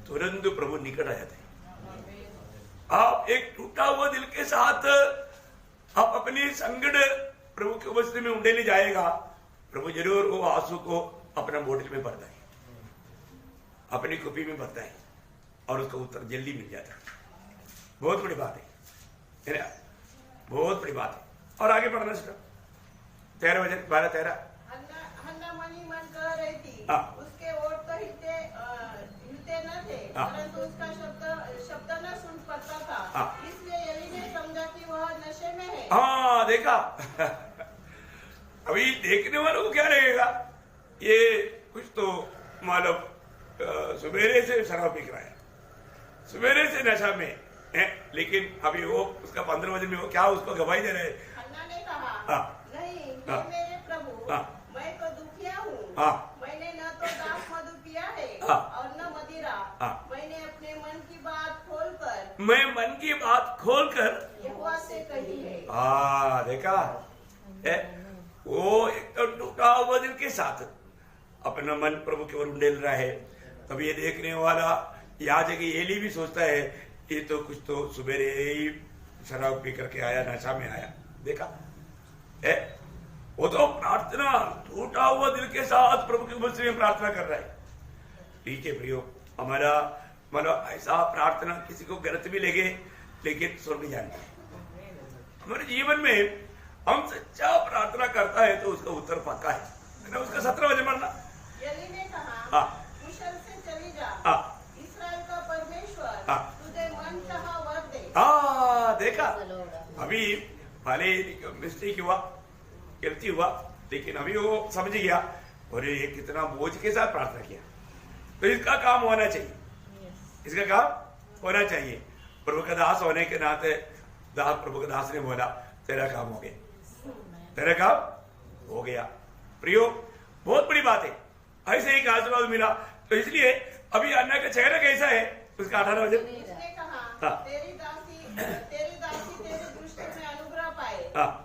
तुरंत प्रभु निकट आ जाता है। आप एक टूटा हुआ दिल के साथ आप अपनी संकट प्रभु के उपस्थिति में उंडेले जाएगा, प्रभु जरूर वो आंसू को अपना बोतल में भरता है, अपनी कुपी में भरता है और उसका उत्तर जल्दी मिल जाता है। बहुत बड़ी बात है ना, बहुत बड़ी बात है। और आगे पढ़ना सिर्फ 13 वचन 12-13। हन्ना मन ही मन कह रही थी, उसके ओठ तो हिलते न थे परंतु उसका शब्द न सुन पड़ता था। इसलिए एली ने समझा कि वह नशे में है। देखा अभी देखने वालों को क्या लगेगा? ये कुछ तो मालूम सवेरे से शराब पी रहा है, सवेरे से नशा में है, लेकिन अभी वो उसका 15 बजे में वो क्या उसको गवाही दे रहे हैं। अन्ना ने कहा, नहीं मेरे प्रभु, मैं तो दुखिया हूँ, मैंने न तो दाख मधु पिया है और न मदिरा, मैंने अपने मन की बात खोलकर यहोवा से कही है। देखा है? वो एकदम टूटा हुआ दिल के साथ अपना मन प्रभु की ओर उंडेल रहा है। तब ये देखने वाला याजक एली भी सोचता है ये तो कुछ तो सुबेरे ही शराब पी करके आया, नशा में आया। देखा है? वो तो प्रार्थना टूटा हुआ दिल के साथ प्रभु की उपस्थिति में प्रार्थना कर रहा है। ठीक है प्रियो, हमारा मतलब ऐसा प्रार्थना किसी को गलत भी लगे लेकिन स्वर्ग जाने। हमारे जीवन में हम सच्चा प्रार्थना करता है तो उसका उत्तर पक्का है ना। उसका 17 बजे मरना। एली ने कहा, कुशल से चली जा, इस्राएल का परमेश्वर तुझे मन चाहा वर दे। देखा, अभी भले मिस्टेक हुआ, गलती हुआ, लेकिन अभी वो समझ गया और ये कितना बोझ के साथ प्रार्थना किया। तो इसका काम होना चाहिए, इसका काम होना चाहिए। प्रभु का दास होने के नाते प्रभु का दास ने बोला तेरा काम हो गया, तेरा काम हो गया। प्रियो, बहुत बड़ी बात है, ऐसे ही आशीर्वाद मिला। तो इसलिए अभी अन्ना का चेहरा कैसा है उसका 18 बजे उसने कहा, तेरी दासी तेरे दृष्टि में अनुग्रह पाए।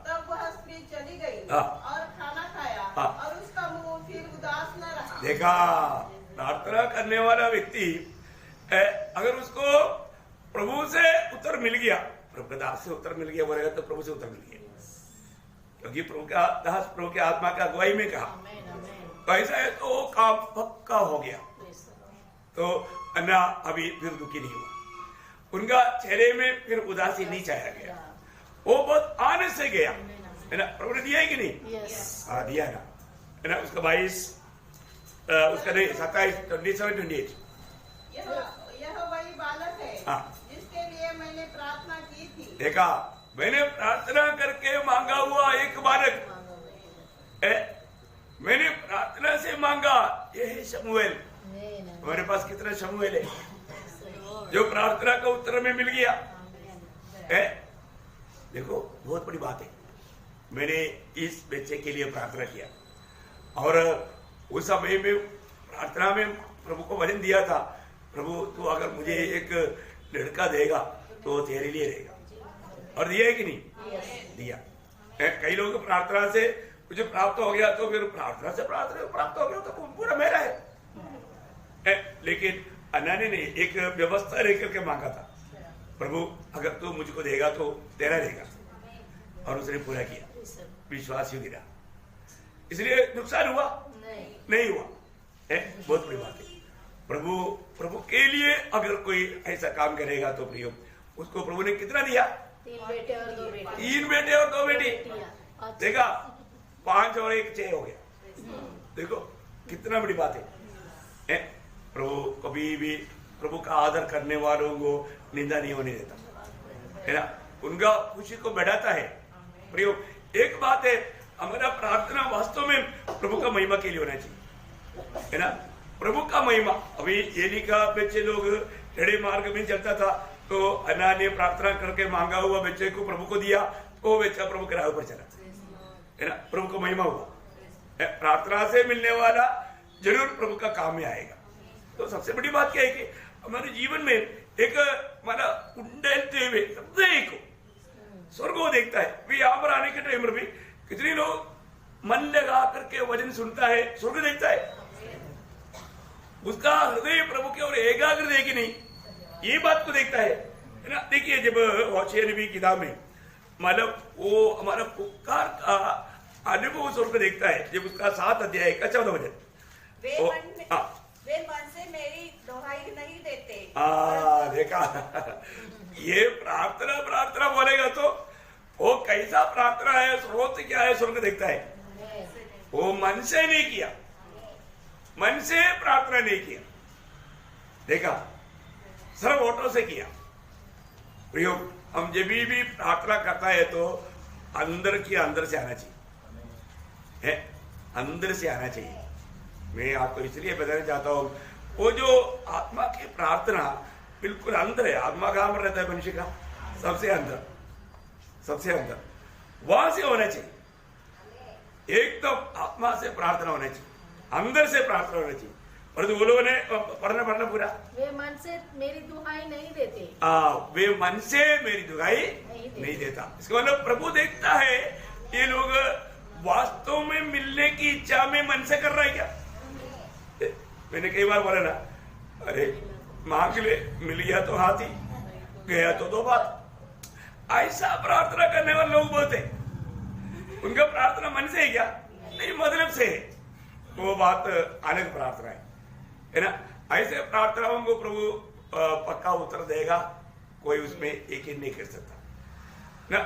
तब वह स्त्री चली गई और खाना खाया और उसका मुंह फिर उदास न रहा। देखा, प्रार्थना करने वाला व्यक्ति अगर उसको प्रभु से उत्तर मिल गया, प्रभु के दास से उत्तर मिल गया बोलेगा तो प्रभु से उत्तर मिल गया, क्योंकि प्रभु का दास प्रभु के आत्मा का अगुवाई में कहा। तो ऐसा है तो काम पक्का हो गया। तो अन्ना अभी फिर दुखी नहीं हुआ, उनका चेहरे में फिर उदासी नहीं छाया गया, वो बहुत आनंद से गया, है ना। प्रभु ने दिया है कि नहीं? दिया है ना, है ना। उसका 22 उसका नहीं 27, 27, 28 यह वही बालक है जिसके लिए मैंने प्रार्थना की थी। देखा, मैंने प्रार्थना करके मांगा हुआ एक बालक है, मैंने प्रार्थना से मांगा। ये है शमूएल। हमारे पास कितना शमूएल है जो प्रार्थना का उत्तर में मिल गया है। देखो, बहुत बड़ी बात है। मैंने इस बच्चे के लिए प्रार्थना किया और उस समय में प्रार्थना में प्रभु को वचन दिया था, प्रभु तू अगर मुझे एक लड़का देगा तो तेरे लिए रहेगा, और दिया है कि नहीं? दिया। कई लोग प्रार्थना से मुझे प्राप्त हो गया तो फिर प्रार्थना से प्राप्त हो गया तो पूरा मेरा है। लेकिन अन्ना ने एक व्यवस्था लेकर के मांगा था, प्रभु अगर तू मुझको देगा तो तेरा रहेगा, और उसने पूरा किया। विश्वास ही गिरा, इसलिए नुकसान हुआ नहीं हुआ है। बहुत बड़ी बात है। प्रभु के लिए अगर कोई ऐसा काम करेगा तो प्रियो, उसको प्रभु ने कितना दिया? 3 बेटे और 2 बेटी। 3 बेटे और 2 बेटी। देखा, 5 और 1 6 हो गया। देखो कितना बड़ी बात है। प्रभु कभी भी प्रभु का आदर करने वालों को निंदा नहीं होने देता, है ना। उनका खुशी को बढ़ाता है। प्रियो, एक बात है, हमारा प्रार्थना वास्तव में प्रभु का महिमा के लिए होना चाहिए, है ना। प्रभु का महिमा। अभी एली का बच्चे लोग टेढ़े मार्ग में चलता था तो अन्ना ने प्रार्थना करके मांगा हुआ बच्चे को प्रभु को दिया, तो बच्चा प्रभु के राह पर चला, है ना। प्रभु को महिमा हुआ। प्रार्थना से मिलने वाला जरूर प्रभु का काम में आएगा। तो सबसे बड़ी बात क्या है कि हमारे जीवन में एक हमारा उंडेलते हुए हृदय को स्वर्ग को देखता है। भी यहाँ पर आने के टाइम पर भी कितने लोग मन लगा करके वचन सुनता है, स्वर्ग देखता है, उसका हृदय प्रभु की ओर एकाग्र है कि नहीं, ये बात को देखता है ना। देखिए, जब होशे नबी किताब में मतलब वो हमारा पुकार का अनुभव स्वर्ग देखता है, जब उसका 7 अध्याय का 14 वचन, वे मन से मेरी दोहाई नहीं देते। देखा, ये प्रार्थना बोलेगा तो वो कैसा प्रार्थना है, स्रोत क्या है, स्वर्ग देखता है। वो मन से नहीं किया, मन से प्रार्थना नहीं किया, देखा, सर्व होठों से किया। प्रयोग, हम जब भी प्रार्थना करता है तो अंदर से आना चाहिए, है, अंदर से आना चाहिए। मैं आपको इसलिए बताना चाहता हूँ, वो जो आत्मा की प्रार्थना बिल्कुल अंदर है। आत्मा कहाँ पर रहता है मनुष्य का? सबसे अंदर, सबसे अंदर, वहां से होना चाहिए। एक तो आत्मा से प्रार्थना होना चाहिए, अंदर से प्रार्थना होना चाहिए। और वो लोगों ने पढ़ना पूरा, वे मन से मेरी दुहाई नहीं देते। वे मन से मेरी दुहाई नहीं देता। इसका मतलब प्रभु देखता है ये लोग वास्तव में मिलने की इच्छा में मन से कर रहा है क्या। मैंने कई बार बोला ना, अरे मांग ले, मिल गया तो हाथी, गया तो दो बात। ऐसा प्रार्थना करने वाले लोग बहुत है। उनका प्रार्थना मन से है क्या? नहीं, मतलब से है। वो बात अलग प्रार्थना है ना। ऐसे प्रार्थनाओं को प्रभु पक्का उत्तर देगा, कोई उसमें यकीन नहीं कर सकता ना।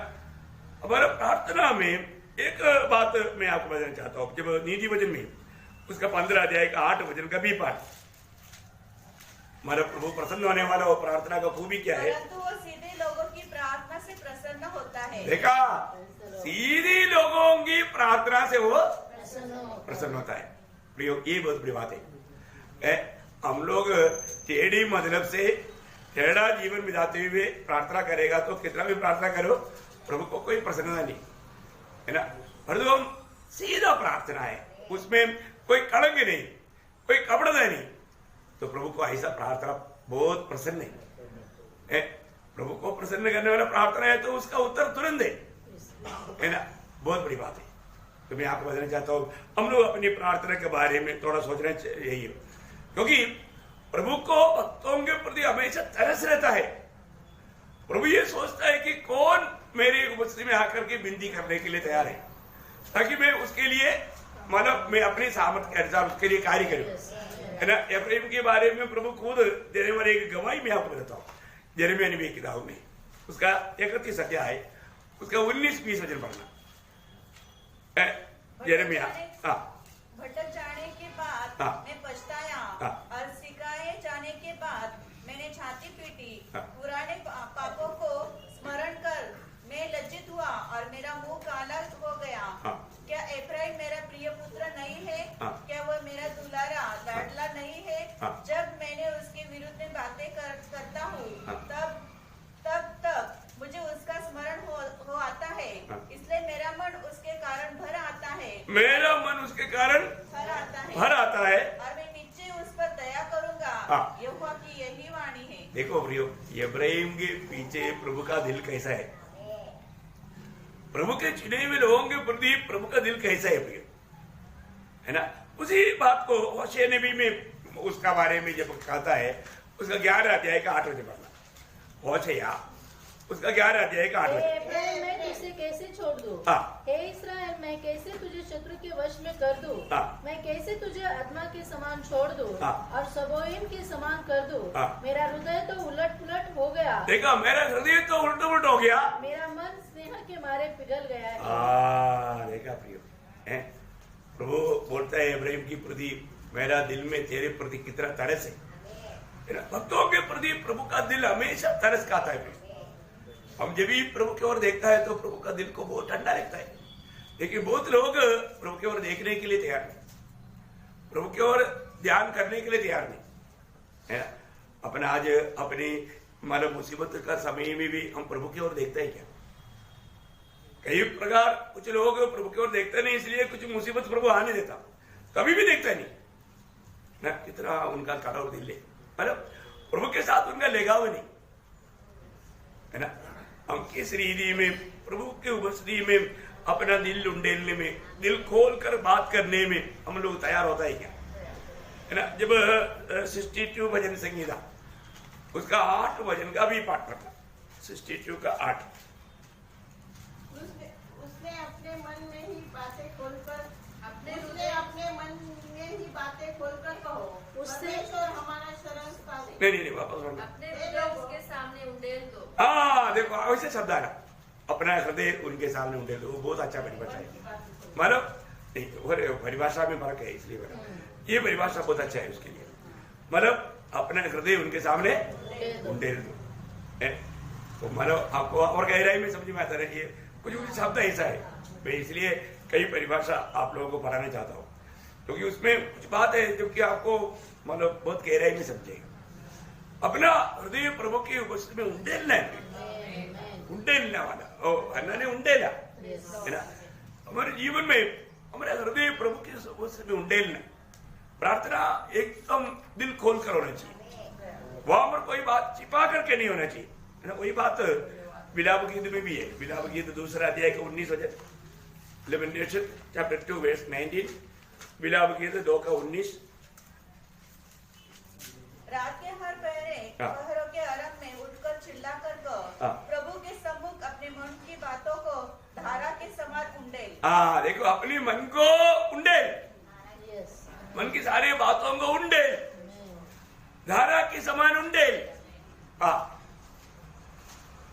हमारा प्रार्थना में एक बात मैं आपको बताना चाहता हूं। जब नीति वचन में उसका 15 अध्याय का 8 वचन का भी पाठ, हमारा प्रभु प्रसन्न होने वाला वो प्रार्थना का खूबी क्या है? परंतु वो सीधे लोगों की प्रार्थना से प्रसन्न होता है। देखा, सीधी लोगों की प्रार्थना से वो प्रसन्न होता है। ये बहुत बड़ी बात है। हम लोग टेढ़ी मतलब से टेढ़ा जीवन बिताते हुए प्रार्थना करेगा तो कितना भी प्रार्थना करो, प्रभु को कोई प्रसन्नता नहीं है ना। परंतु हम सीधा प्रार्थना है, उसमें कोई कलंक नहीं, कोई कपड़ता नहीं, तो प्रभु को ऐसा प्रार्थना बहुत प्रसन्न है। प्रभु को प्रसन्न करने वाला प्रार्थना है तो उसका उत्तर तुरंत है ना। बहुत बड़ी बात है। तो मैं आपको बताना चाहता हूं, हम लोग अपनी प्रार्थना के बारे में थोड़ा सोचना चाहिए, क्योंकि प्रभु को भक्तों के प्रति हमेशा तरस रहता है। प्रभु ये सोचता है कि कौन मेरी उपस्थिति में आकर के विनती करने के लिए तैयार है, ताकि मैं उसके लिए मतलब मैं अपनी सामर्थ्य के अनुसार उसके लिए कार्य करूं, है ना। एफ्राइम के बारे में प्रभु खुद देने वाले एक गवाही मैं आपको बताता हूँ। यिर्मयाह नबी की किताब में उसका 31 अध्याय है, उसका 19-20 वचन पढ़ना। यिर्मयाह, भटक जाने के बाद मैं पछताया और सिखाए जाने के बाद मैंने छाती पीटी। पुराने पापों को स्मरण कर मैं लज्जित हुआ और मेरा मुंह काला हो गया। क्या एफ्राइम मेरा प्रिय पुत्र नहीं है? क्या वो मेरा दुलारा लाडला नहीं है? जब मैंने उसके विरुद्ध में बातें करता हूँ तब मुझे उसका स्मरण हो आता है, इसलिए मेरा मन उसके कारण भर आता है। मेरा मन उसके कारण भर आता है और मैं नीचे उस पर दया करूंगा। यहोवा की यही वाणी है। देखो प्रियो, इब्राहिम के पीछे प्रभु का दिल कैसा है, प्रभु के चुने हुए लोगों के प्रति प्रभु का दिल कैसा है प्रियो, है ना। उसी बात को होशे नबी में उसका बारे में जब कहता है, उसका 11 अध्याय का 8 वचन पढ़ना। होशे उसका 11 अध्याय का 8 वचन। मैं तुझे कैसे छोड़ दूं? हे इस्राएल, मैं कैसे तुझे शत्रु के वश में कर दूं? मैं कैसे तुझे अदमा के समान छोड़ दूं और सबोइम के समान कर दूं? मेरा हृदय तो उलट पुलट हो गया। देखा, मेरा हृदय तो उलट पुलट हो गया, मेरा मन स्नेह के मारे पिघल गया है। देखा प्रियो, प्रभु बोलता है इब्राहिम की प्रति, मेरा दिल में तेरे प्रति कितना तरस है ना। भक्तों के प्रति प्रभु का दिल हमेशा तरस खाता है। हम जब भी प्रभु की ओर देखता है तो प्रभु का दिल को बहुत ठंडा लगता है, लेकिन बहुत लोग प्रभु की ओर देखने के लिए तैयार नहीं, प्रभु की ओर ध्यान करने के लिए तैयार नहीं, है ना। अपना आज अपनी मतलब मुसीबत का समय में भी हम प्रभु की ओर देखते हैं क्या? कई प्रकार कुछ लोग प्रभु की ओर देखते नहीं, इसलिए कुछ मुसीबत प्रभु आने देता, कभी भी देखता नहीं ना। कितना उनका कड़वा दिल है, मतलब प्रभु के साथ उनका लगाव नहीं, है ना। हम किस रीति में प्रभु के उपस्थिति में अपना दिल उंडेलने में, दिल खोल कर बात करने में हम लोग तैयार होता है क्या, है ना। जब 62 भजन संगीता उसका 8 वचन का भी पाठ करना। 62 का 8। उसने अपने मन में ही बातें खोलकर कहो, परमेश्वर हमारा शरण स्थान है। नहीं वापस अपने हृदय उसके सामने उंडेल दो। देखो ऐसे शब्द आना, अपना हृदय उनके सामने उंडेल दो, वो बहुत अच्छा परिभाषा है। मतलब परिभाषा में फर्क है, इसलिए ये परिभाषा बहुत अच्छा है उसके लिए। मतलब अपना हृदय उनके सामने उंडेल दो, तो मतलब आपको और गहराई में समझ में आता रहिए। कुछ शब्द ऐसा है, मैं इसलिए कई परिभाषा आप लोगों को पढ़ाना चाहता हूँ। क्योंकि उसमें कुछ बात है जो कि आपको मतलब बहुत गहराई में समझेगा। अपना हृदय प्रभु की उपस्थिति में उंडेलना है, उंडेलने वाला अन्ना ने उंडेला है ना। हमारे जीवन में हमारे हृदय प्रभु की उपस्थिति में उंडेलना, प्रार्थना एकदम दिल खोल कर होना चाहिए। वहां पर कोई बात छिपा करके नहीं होना चाहिए, है ना। वही बात विलाप गीत में भी है। विलाप गीत 2 अध्याय का 19 वचन, लेमेंटेशन चैप्टर 2 वर्स 19, विलाप गीत 2 का 19। रात के हर पहरों के आरंभ में उठकर चिल्लाकर कहो, प्रभु के सम्मुख अपने मन की बातों को धारा के समान उंडेल। देखो, अपनी मन को उंडेल, मन की सारी बातों को उंडेल, धारा के समान उंडेल।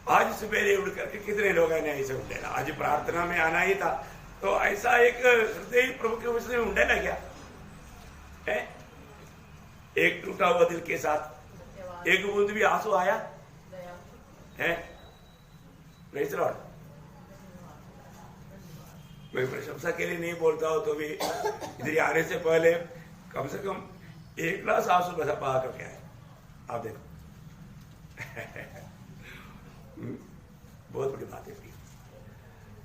आज सवेरे उठ करके कितने लोगों ने ऐसे उंडेला? आज प्रार्थना में आना ही था, तो ऐसा एक हृदय प्रभु के उसने उंडेला क्या है? एक टूटा हुआ दिल के साथ एक बूंद भी आंसू आया है? Praise the Lord. मैं प्रशंसा के लिए नहीं बोलता हूं, तो भी इधर आने से पहले कम से कम 1 ग्लास आंसू बसा पा करके आए। आप देखो बहुत बड़ी बात है।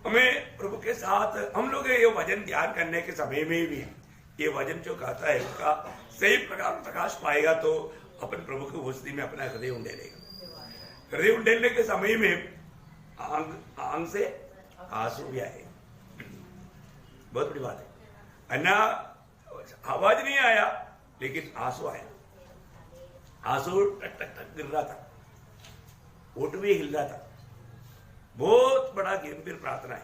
हमें प्रभु के साथ हम लोग ये वचन ध्यान करने के समय में भी ये वचन जो कहता है उसका सही प्रकार प्रकाश पाएगा तो अपन प्रभु की उपस्थिति में अपना हृदय उंडेलेगा। हृदय उंडेलने के समय में आंख से आंसू भी आए, बहुत बड़ी बात है। अन्ना आवाज नहीं आया लेकिन आंसू आया, आंसू टक टक टक गिर रहा था, ओट भी हिल रहा था। बहुत बड़ा गंभीर प्रार्थना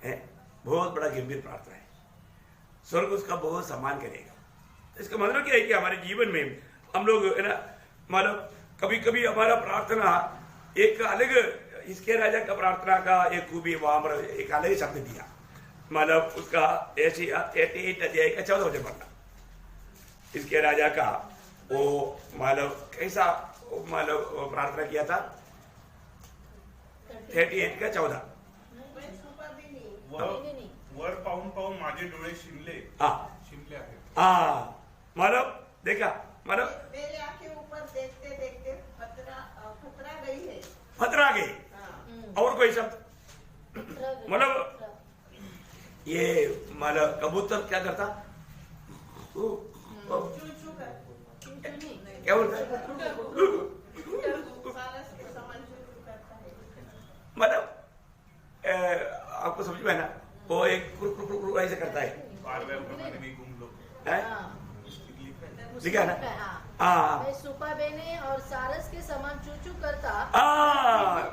है, बहुत बड़ा गंभीर प्रार्थना है। स्वर्ग उसका बहुत सम्मान करेगा। इसका मतलब क्या है कि हमारे जीवन में हम लोग है ना, मतलब कभी कभी हमारा प्रार्थना एक अलग, इसके राजा का प्रार्थना का एक खूबी वहां पर एक अलग शब्द दिया, मतलब उसका ऐसी 38 अध्याय का 14 वचन पढ़ना। इसके राजा का वो मतलब कैसा मतलब प्रार्थना किया था? 38 का 14। वर पाहून पाहून माझे डोळे शिमले आहेत। मतलब देखा, मतलब मेरी आंखें ऊपर देखते देखते फतरा गई है, फतरा गई। और कोई शब्द मतलब ये मतलब कबूतर क्या करता? क्या बोलता है? मतलब आपको समझ में है ना, वो एक कुर ऐसे करता है। लिखा है ना? सुपा बेने और सारस के समान चूचू करता।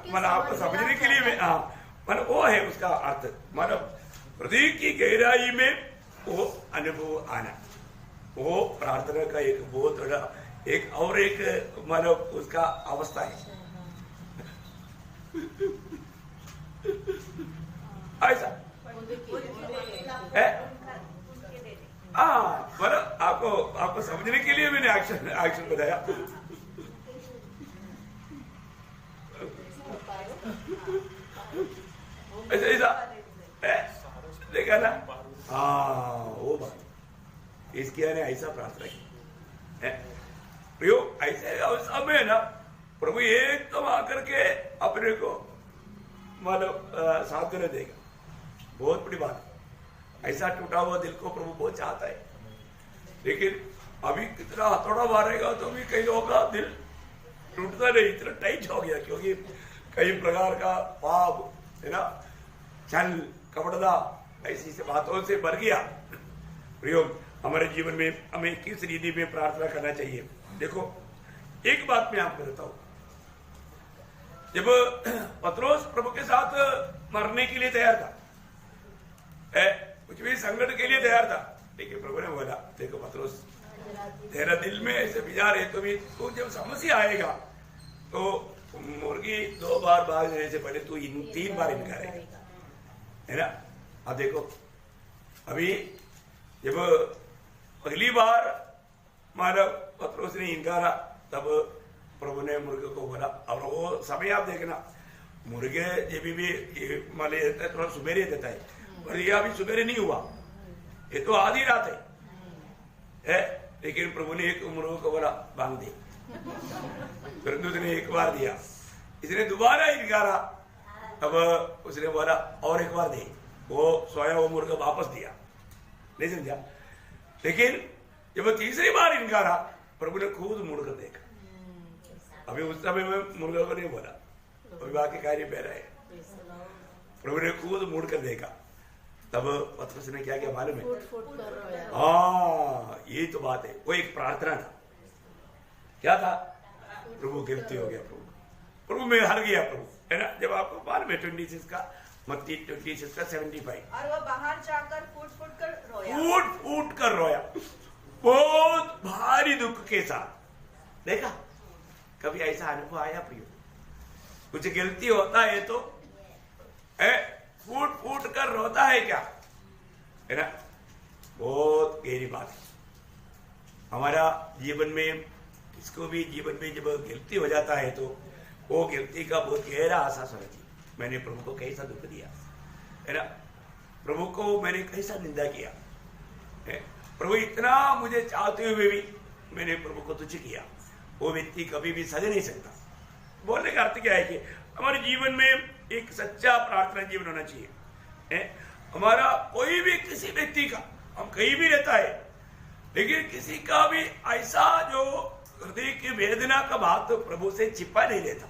मतलब आपको समझने के लिए मैं मतलब वो है उसका अर्थ, मतलब हृदय की गहराई में वो अनुभव आना, वो प्रार्थना का एक बहुत बड़ा एक और एक मतलब उसका अवस्था है। ऐसा मतलब आपको समझने के लिए मैंने एक्शन बताया। ऐसा देखा ना? वो बात इसकी ऐसा प्रार्थना की प्रयोग ऐसे अवस्था में है ना, प्रभु एकदम आकर के अपने को मतलब साथ देगा। बहुत बड़ी बात है। ऐसा टूटा हुआ दिल को प्रभु बहुत चाहता है, लेकिन अभी कितना हथौड़ा मारेगा तो भी कई लोगों का दिल टूटता नहीं, इतना टाइट हो गया, क्योंकि कई प्रकार का पाप है ना, छल कपड़दा ऐसी से बातों से भर गया। प्रयोग हमारे जीवन में हमें किस रीति में प्रार्थना करना चाहिए? देखो, एक बात मैं आपको बताता हूं। जब पत्रोस प्रभु के साथ मरने के लिए तैयार था, कुछ भी संकट के लिए तैयार था, लेकिन प्रभु ने बोला, देखो पत्रोस, तेरा दिल में ऐसे विचार है, तो भी तू जब समस्या आएगा तो मुर्गी 2 बार भागने से पहले तू 3 बार इनकारेगा, है ना? अब देखो, अभी जब अगली बार मानव पत्रोस ने इनकारा, तब प्रभु ने मुर्गे को बोला। और वो समय आप देखना, मुर्गे जब भी मान थोड़ा सुबेरे देता है, और यह अभी सुबेरे नहीं हुआ, ये तो आधी रात है, लेकिन प्रभु ने एक मुर्गों को बोला बांध दे, परंतु उसने एक बार दिया, इसने दोबारा इनकारा, अब उसने बोला और एक बार दे, वो सोया वो मुर्गा वापस दिया, नहीं समझा। लेकिन जब वो तीसरी बार इनकारा, प्रभु ने खुद मुड़ कर देखा। अभी उस समय में मुर्गा को नहीं बोला, अभी बाकी कार्य पह रहे हैं। प्रभु ने खुद मुड़ कर देखा, तब पतरस ने क्या किया मालूम है? हाँ, ये तो बात है। वो एक प्रार्थना था, क्या था? प्रभु गिरते हो गया, प्रभु में हार गया प्रभु, है ना। जब आपको मालूम है 26 का, मत्ती 26 का 75, और वो बाहर जाकर फूट फूट कर रोया, बहुत भारी दुख के साथ। देखा, कभी ऐसा अनुभव आया प्रियो? कुछ गलती होता है तो फूट फूट कर रोता है क्या, है ना। बहुत गहरी बात है हमारा जीवन में। इसको भी जीवन में जब गलती हो जाता है तो वो गलती का बहुत गहरा एहसास होना चाहिए। मैंने प्रभु को कैसा दुख दिया, है ना, प्रभु को मैंने कैसा निंदा किया है? प्रभु इतना मुझे चाहते हुए भी मैंने प्रभु को तुच्छ किया। वो व्यक्ति कभी भी सज नहीं सकता। बोलने का अर्थ क्या है कि हमारे जीवन में एक सच्चा प्रार्थना जीवन होना चाहिए, है? हमारा कोई भी किसी व्यक्ति का, हम कहीं भी रहता है, लेकिन किसी का भी ऐसा जो हृदय की वेदना का बात तो प्रभु से छिपा नहीं लेता।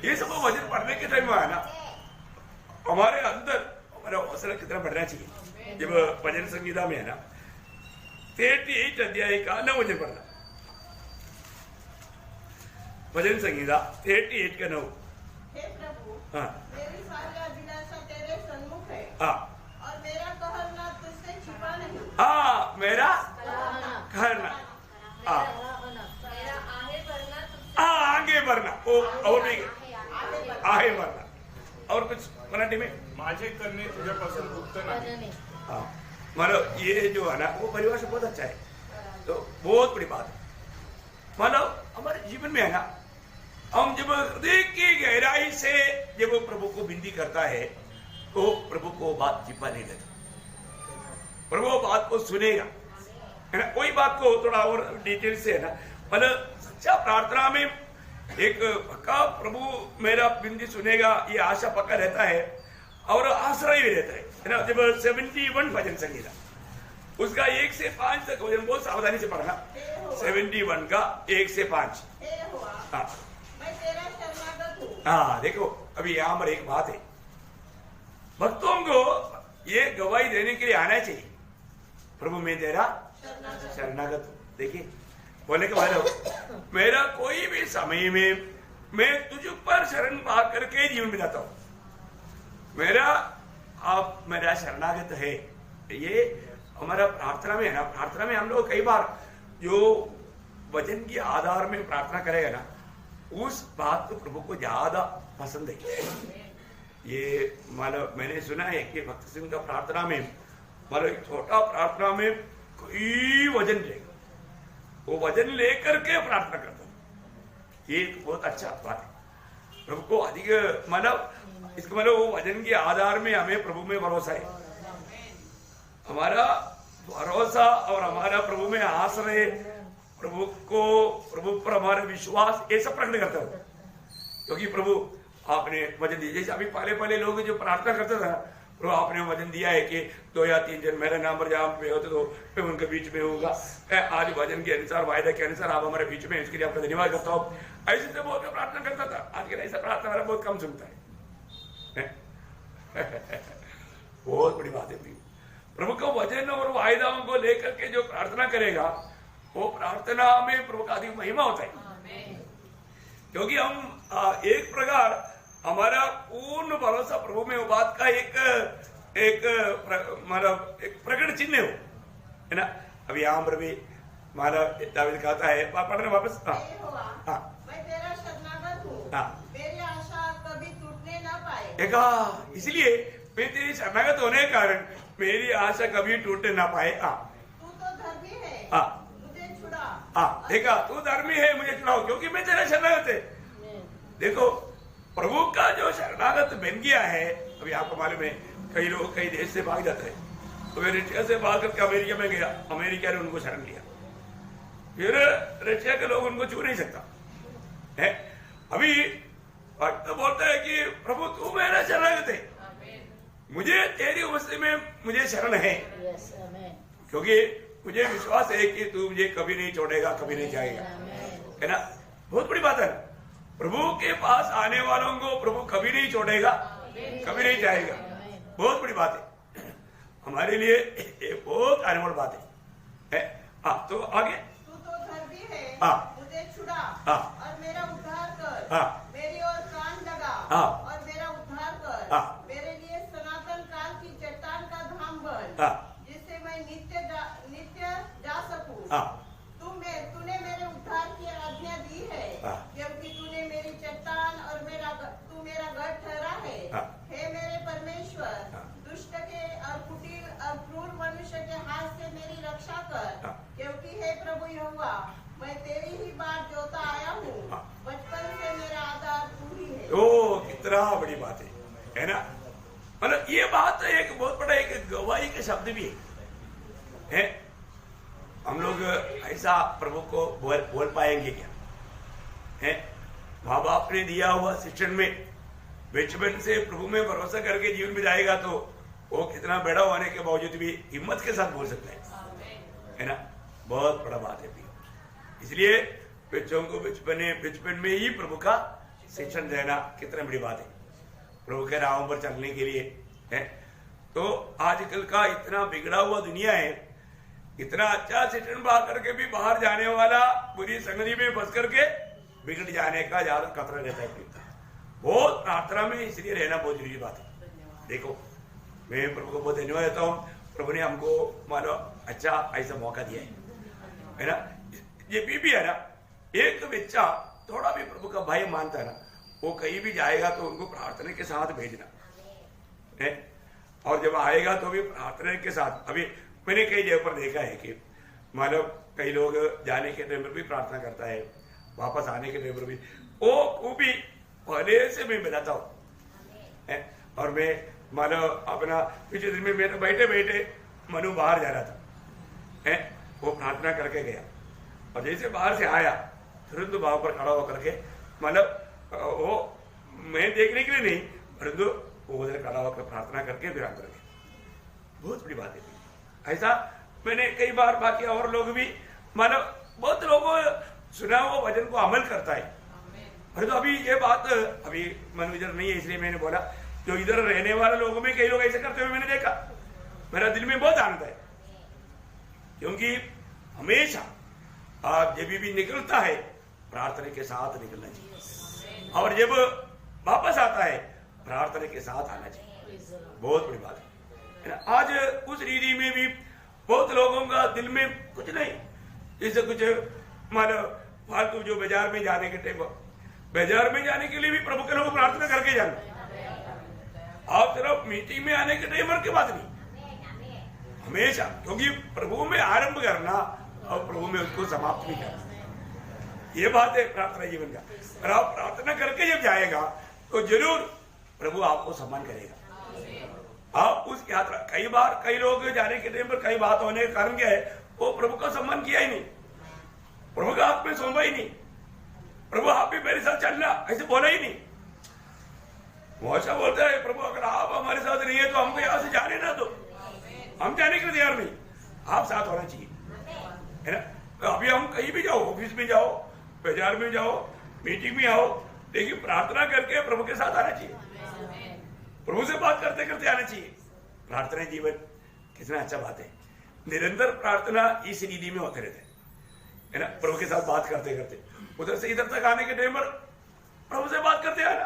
ये सब वचन पढ़ने के टाइम है ना, हमारे अंदर हमारा हौसला कितना बढ़ना चाहिए। जब भजन संगीता में है ना 38 अध्याय का 9 वचन पढ़ना, भजन संगीता 38 का 9। हे प्रभु, हाँ, मेरी सारी अभिलाषा तेरे सन्मुख है, हाँ, और मेरा कहना तुझसे छिपा नहीं। हाँ, मेरा कहना, हाँ, आगे बढ़ना, और नहीं आगे बढ़ना। और कुछ मराठी में माझे करणे तुझ्यापासून गुप्त नाही। हाँ, मतलब ये जो है ना वो परिभाषा बहुत अच्छा है, तो बहुत बड़ी बात है। मतलब हमारे जीवन में है ना, हम जब हृदय की गहराई से जब वो प्रभु को विनती करता है तो प्रभु को बात छिपा नहीं देता, प्रभु बात को सुनेगा, है ना। कोई बात को थोड़ा और डिटेल से है ना, मतलब सच्चा प्रार्थना में एक पक्का प्रभु मेरा विनती सुनेगा, ये आशा पक्का रहता है और आश्रय भी रहता है ना। जब 71 भजन संगीता उसका 1 से 5 तक भजन बहुत सावधानी से पढ़ना, 71 का 1 से 5। हाँ, मैं तेरा शरणागत हूँ। हाँ, देखो अभी यहाँ पर एक बात है, भक्तों को ये गवाही देने के लिए आना चाहिए, प्रभु मैं तेरा शरणागत हूँ। देखिए बोले के बाद मेरा कोई भी समय में मैं तुझ पर शरण पा करके जीवन में जाता हूं, मेरा आप मेरा शरणागत है। ये हमारा प्रार्थना में है ना। प्रार्थना में हम लोग कई बार जो वचन के आधार में प्रार्थना करेगा ना, उस बात तो प्रभु को ज्यादा पसंद है। ये मतलब मैंने सुना है कि भक्त सिंह का प्रार्थना में मतलब छोटा प्रार्थना में कोई वजन लेगा, वो वजन लेकर के प्रार्थना करता है। ये बहुत अच्छा बात है। प्रभु को अधिक मतलब इसका मतलब वो वजन के आधार में हमें प्रभु में भरोसा है। हमारा भरोसा और हमारा प्रभु में आश्रय, प्रभु पर हमारा विश्वास, ये सब प्रकट करता है। क्योंकि प्रभु आपने वचन दिया, जैसे अभी पहले लोग जो प्रार्थना करते थे, प्रभु आपने वचन दिया है कि 2 या 3 जन मेरे नाम पर जहां पे होते तो मैं उनके बीच में होऊंगा। आज वचन के अनुसार, वायदा के अनुसार आप हमारे बीच में, इसके लिए आपका धन्यवाद करता हूँ। ऐसे से बहुत प्रार्थना करता था, आज के ऐसा प्रार्थना मेरा बहुत कम सुनता है। बहुत बड़ी बात है प्रभु का वचन और वायदाओं को लेकर के जो प्रार्थना करेगा, वो प्रार्थना में प्रभु का अधिक महिमा होता है। क्योंकि हम एक प्रकार हमारा पूर्ण भरोसा प्रभु में, वो बात का एक मतलब एक प्रकट चिन्ह हो, है ना। अभी यहाँ पर भी मतलब दावीद कहता है, पढ़ने वापस। हाँ, मैं तेरा शरणागत हूँ, मेरी आशा कभी टूटने ना पाए। देखा, इसलिए मैं तेरी शरणागत होने के कारण मेरी आशा कभी टूटने ना पाए। तू तो धर्मी है, मुझे छुड़ा। हाँ, देखा, तू धर्मी है, मुझे छुड़ाओ, क्योंकि मैं तेरा शरणागत है। देखो प्रभु का जो शरणागत बन गया है, अभी आपको मालूम है कई लोग कई देश से भाग जाते हैं, तो वे रशिया से बात करके अमेरिका में गया, अमेरिका ने उनको शरण लिया, फिर रशिया के लोग उनको छू नहीं सकता है। अभी भक्त बोलता है कि प्रभु तू मेरा शरण है, मुझे तेरी उपस्थिति में मुझे शरण है, क्योंकि मुझे विश्वास है कि तू मुझे कभी नहीं छोड़ेगा, कभी नहीं जाएगा, है ना। बहुत बड़ी बात है, प्रभु के पास आने वालों को प्रभु कभी नहीं छोड़ेगा, कभी नहीं जाएगा। बहुत बड़ी बात है हमारे लिए, ये बहुत अनमोल बात है। हाँ, तो आगे तू तो धर्मी है, मुझे छुड़ा और मेरा उद्धार कर, मेरी ओर कान लगा और मेरा उद्धार कर, मेरे लिए सनातन काल की चट्टान का धाम बन, जिससे मैं नित्य जा सकूं। तूने मेरे उद्धार की आज्ञा दी है, क्योंकि तूने मेरी चट्टान और तू मेरा गढ़ ठहरा है। हे मेरे परमेश्वर, दुष्ट के और कुटिल और क्रूर मनुष्य के हाथ से मेरी रक्षा कर, क्योंकि हे प्रभु यहोवा, मैं तेरी ही बात जोता आया हूँ, बचपन से मेरा आधार तू ही है। ओ कितना बड़ी बात है ना। मतलब ये बात एक बहुत बड़ा एक गवाही का शब्द भी है। हम लोग ऐसा प्रभु को बोल पाएंगे क्या है? माँ बाप ने दिया हुआ शिक्षण में बचपन से प्रभु में भरोसा करके जीवन में जाएगा तो वो कितना बड़ा होने के बावजूद भी हिम्मत के साथ बोल सकता है ना। बहुत बड़ा बात है। इसलिए बच्चों को बचपन में ही प्रभु का शिक्षण देना कितना बड़ी बात है, प्रभु के राहों पर चलने के लिए है। तो आजकल का इतना बिगड़ा हुआ दुनिया है, इतना अच्छा शिक्षण पा करके भी बाहर जाने वाला बुरी संगति में फंस करके बिगड़ जाने का ज्यादा खतरा रहता है। बहुत प्रार्थना में इसलिए रहना बहुत जरूरी बात है। देखो, मैं प्रभु को बहुत धन्यवाद देता हूँ, प्रभु ने हमको मानो अच्छा ऐसा मौका दिया है ना। ये भी है ना, एक बच्चा थोड़ा भी प्रभु का भय मानता है ना, वो कहीं भी जाएगा तो उनको प्रार्थना के साथ भेजना है, और जब आएगा तो भी प्रार्थना के साथ। अभी मैंने कई जगह पर देखा है कि मतलब कई लोग जाने के टाइम पर भी प्रार्थना करता है, वापस आने के टाइम पर भी वो भी पहले से मैं बताता हूँ। और मैं मानो अपना पिछले दिन में मेरे बैठे बैठे मनु बाहर जा रहा था, वो प्रार्थना करके गया और जैसे बाहर से आया तुरंत वहां पर खड़ा होकर के, मतलब वो मैं देखने के लिए नहीं, परंतु वो उधर खड़ा होकर प्रार्थना करके फिर अंदर गया। बहुत बड़ी बात है। ऐसा मैंने कई बार, बाकी और लोग भी मतलब बहुत लोगों सुना वो वचन को अमल करता है। अरे तो अभी ये बात अभी मन इधर नहीं है इसलिए मैंने बोला, जो इधर रहने वाले लोगों में कई लोग ऐसे करते हुए मैंने देखा, मेरा दिल में बहुत आनंद है। क्योंकि हमेशा आप जब भी निकलता है प्रार्थना के साथ निकलना चाहिए, और जब वापस आता है प्रार्थना के साथ आना चाहिए। बहुत बड़ी बात है ना। आज उस रीति में भी बहुत लोगों का दिल में कुछ नहीं, जैसे कुछ मानो फालतू जो बाजार में जाने के टाइम, बाजार में जाने के लिए भी प्रभु के लोग प्रार्थना करके जाना। आप सिर्फ मीटिंग में आने के टाइम की बात नहीं, हमेशा, क्योंकि प्रभु में आरंभ करना और प्रभु में उसको समाप्त भी करना, ये बात है प्रार्थना जीवन का। और आप प्रार्थना करके जब जाएगा तो जरूर प्रभु आपको सम्मान करेगा। आप उस यात्रा, कई बार कई लोग जाने के टाइम पर कई बात होने के कारण क्या है, वो प्रभु का सम्मान किया ही नहीं, प्रभु का हाथ में सौंपा ही नहीं, प्रभु आप भी मेरे साथ चलना ऐसे बोला ही नहीं। वो ऐसा बोलता है, प्रभु अगर आप हमारे साथ नहीं है तो हमको यहाँ से जाने ना दो, हम जाने के लिए तैयार नहीं, आप साथ होना चाहिए, है ना। तो अभी हम कहीं भी जाओ, ऑफिस में जाओ, बाजार में जाओ, मीटिंग में आओ, लेकिन प्रार्थना करके प्रभु के साथ आना चाहिए, प्रभु से बात करते करते आना चाहिए। प्रार्थना जीवन कितना अच्छा बात है। निरंतर प्रार्थना इस रीति में होते रहते है ना, प्रभु के साथ बात करते करते उधर से इधर तक आने के टाइम पर प्रभु से बात करते आना,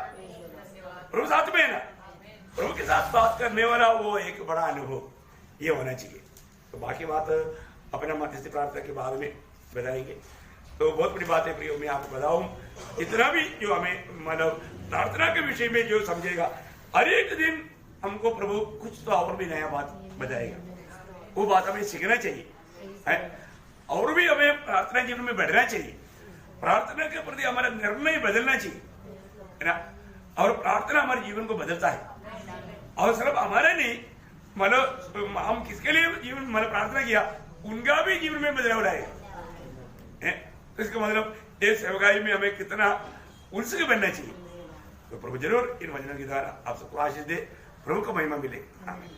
प्रभु साथ में है ना, प्रभु के साथ बात करने वाला वो एक बड़ा अनुभव ये होना चाहिए। तो बाकी बात अपना मध्यस्थी प्रार्थना के बाद में बताएंगे। तो बहुत बड़ी बात है प्रियो, मैं आपको बताऊं, इतना भी जो हमें मानव प्रार्थना के विषय में जो समझेगा, हर एक दिन हमको प्रभु कुछ तो और भी नया बात बताएगा, वो बात हमें सीखना चाहिए है? और भी हमें प्रार्थना जीवन में बढ़ना चाहिए, प्रार्थना के प्रति हमारा निर्णय बदलना चाहिए, है ना। और प्रार्थना हमारे जीवन को बदलता है, और सिर्फ हमारा नहीं, मतलब हम किसके लिए जीवन मतलब प्रार्थना किया, उनका भी जीवन में बदलाव लाए। तो इसका मतलब ये सेवकाई में हमें कितना उनसे बनना चाहिए। तो प्रभु जरूर इन वचनों के द्वारा आप सबको आशीष दे, प्रभु को महिमा मिले। आमीन।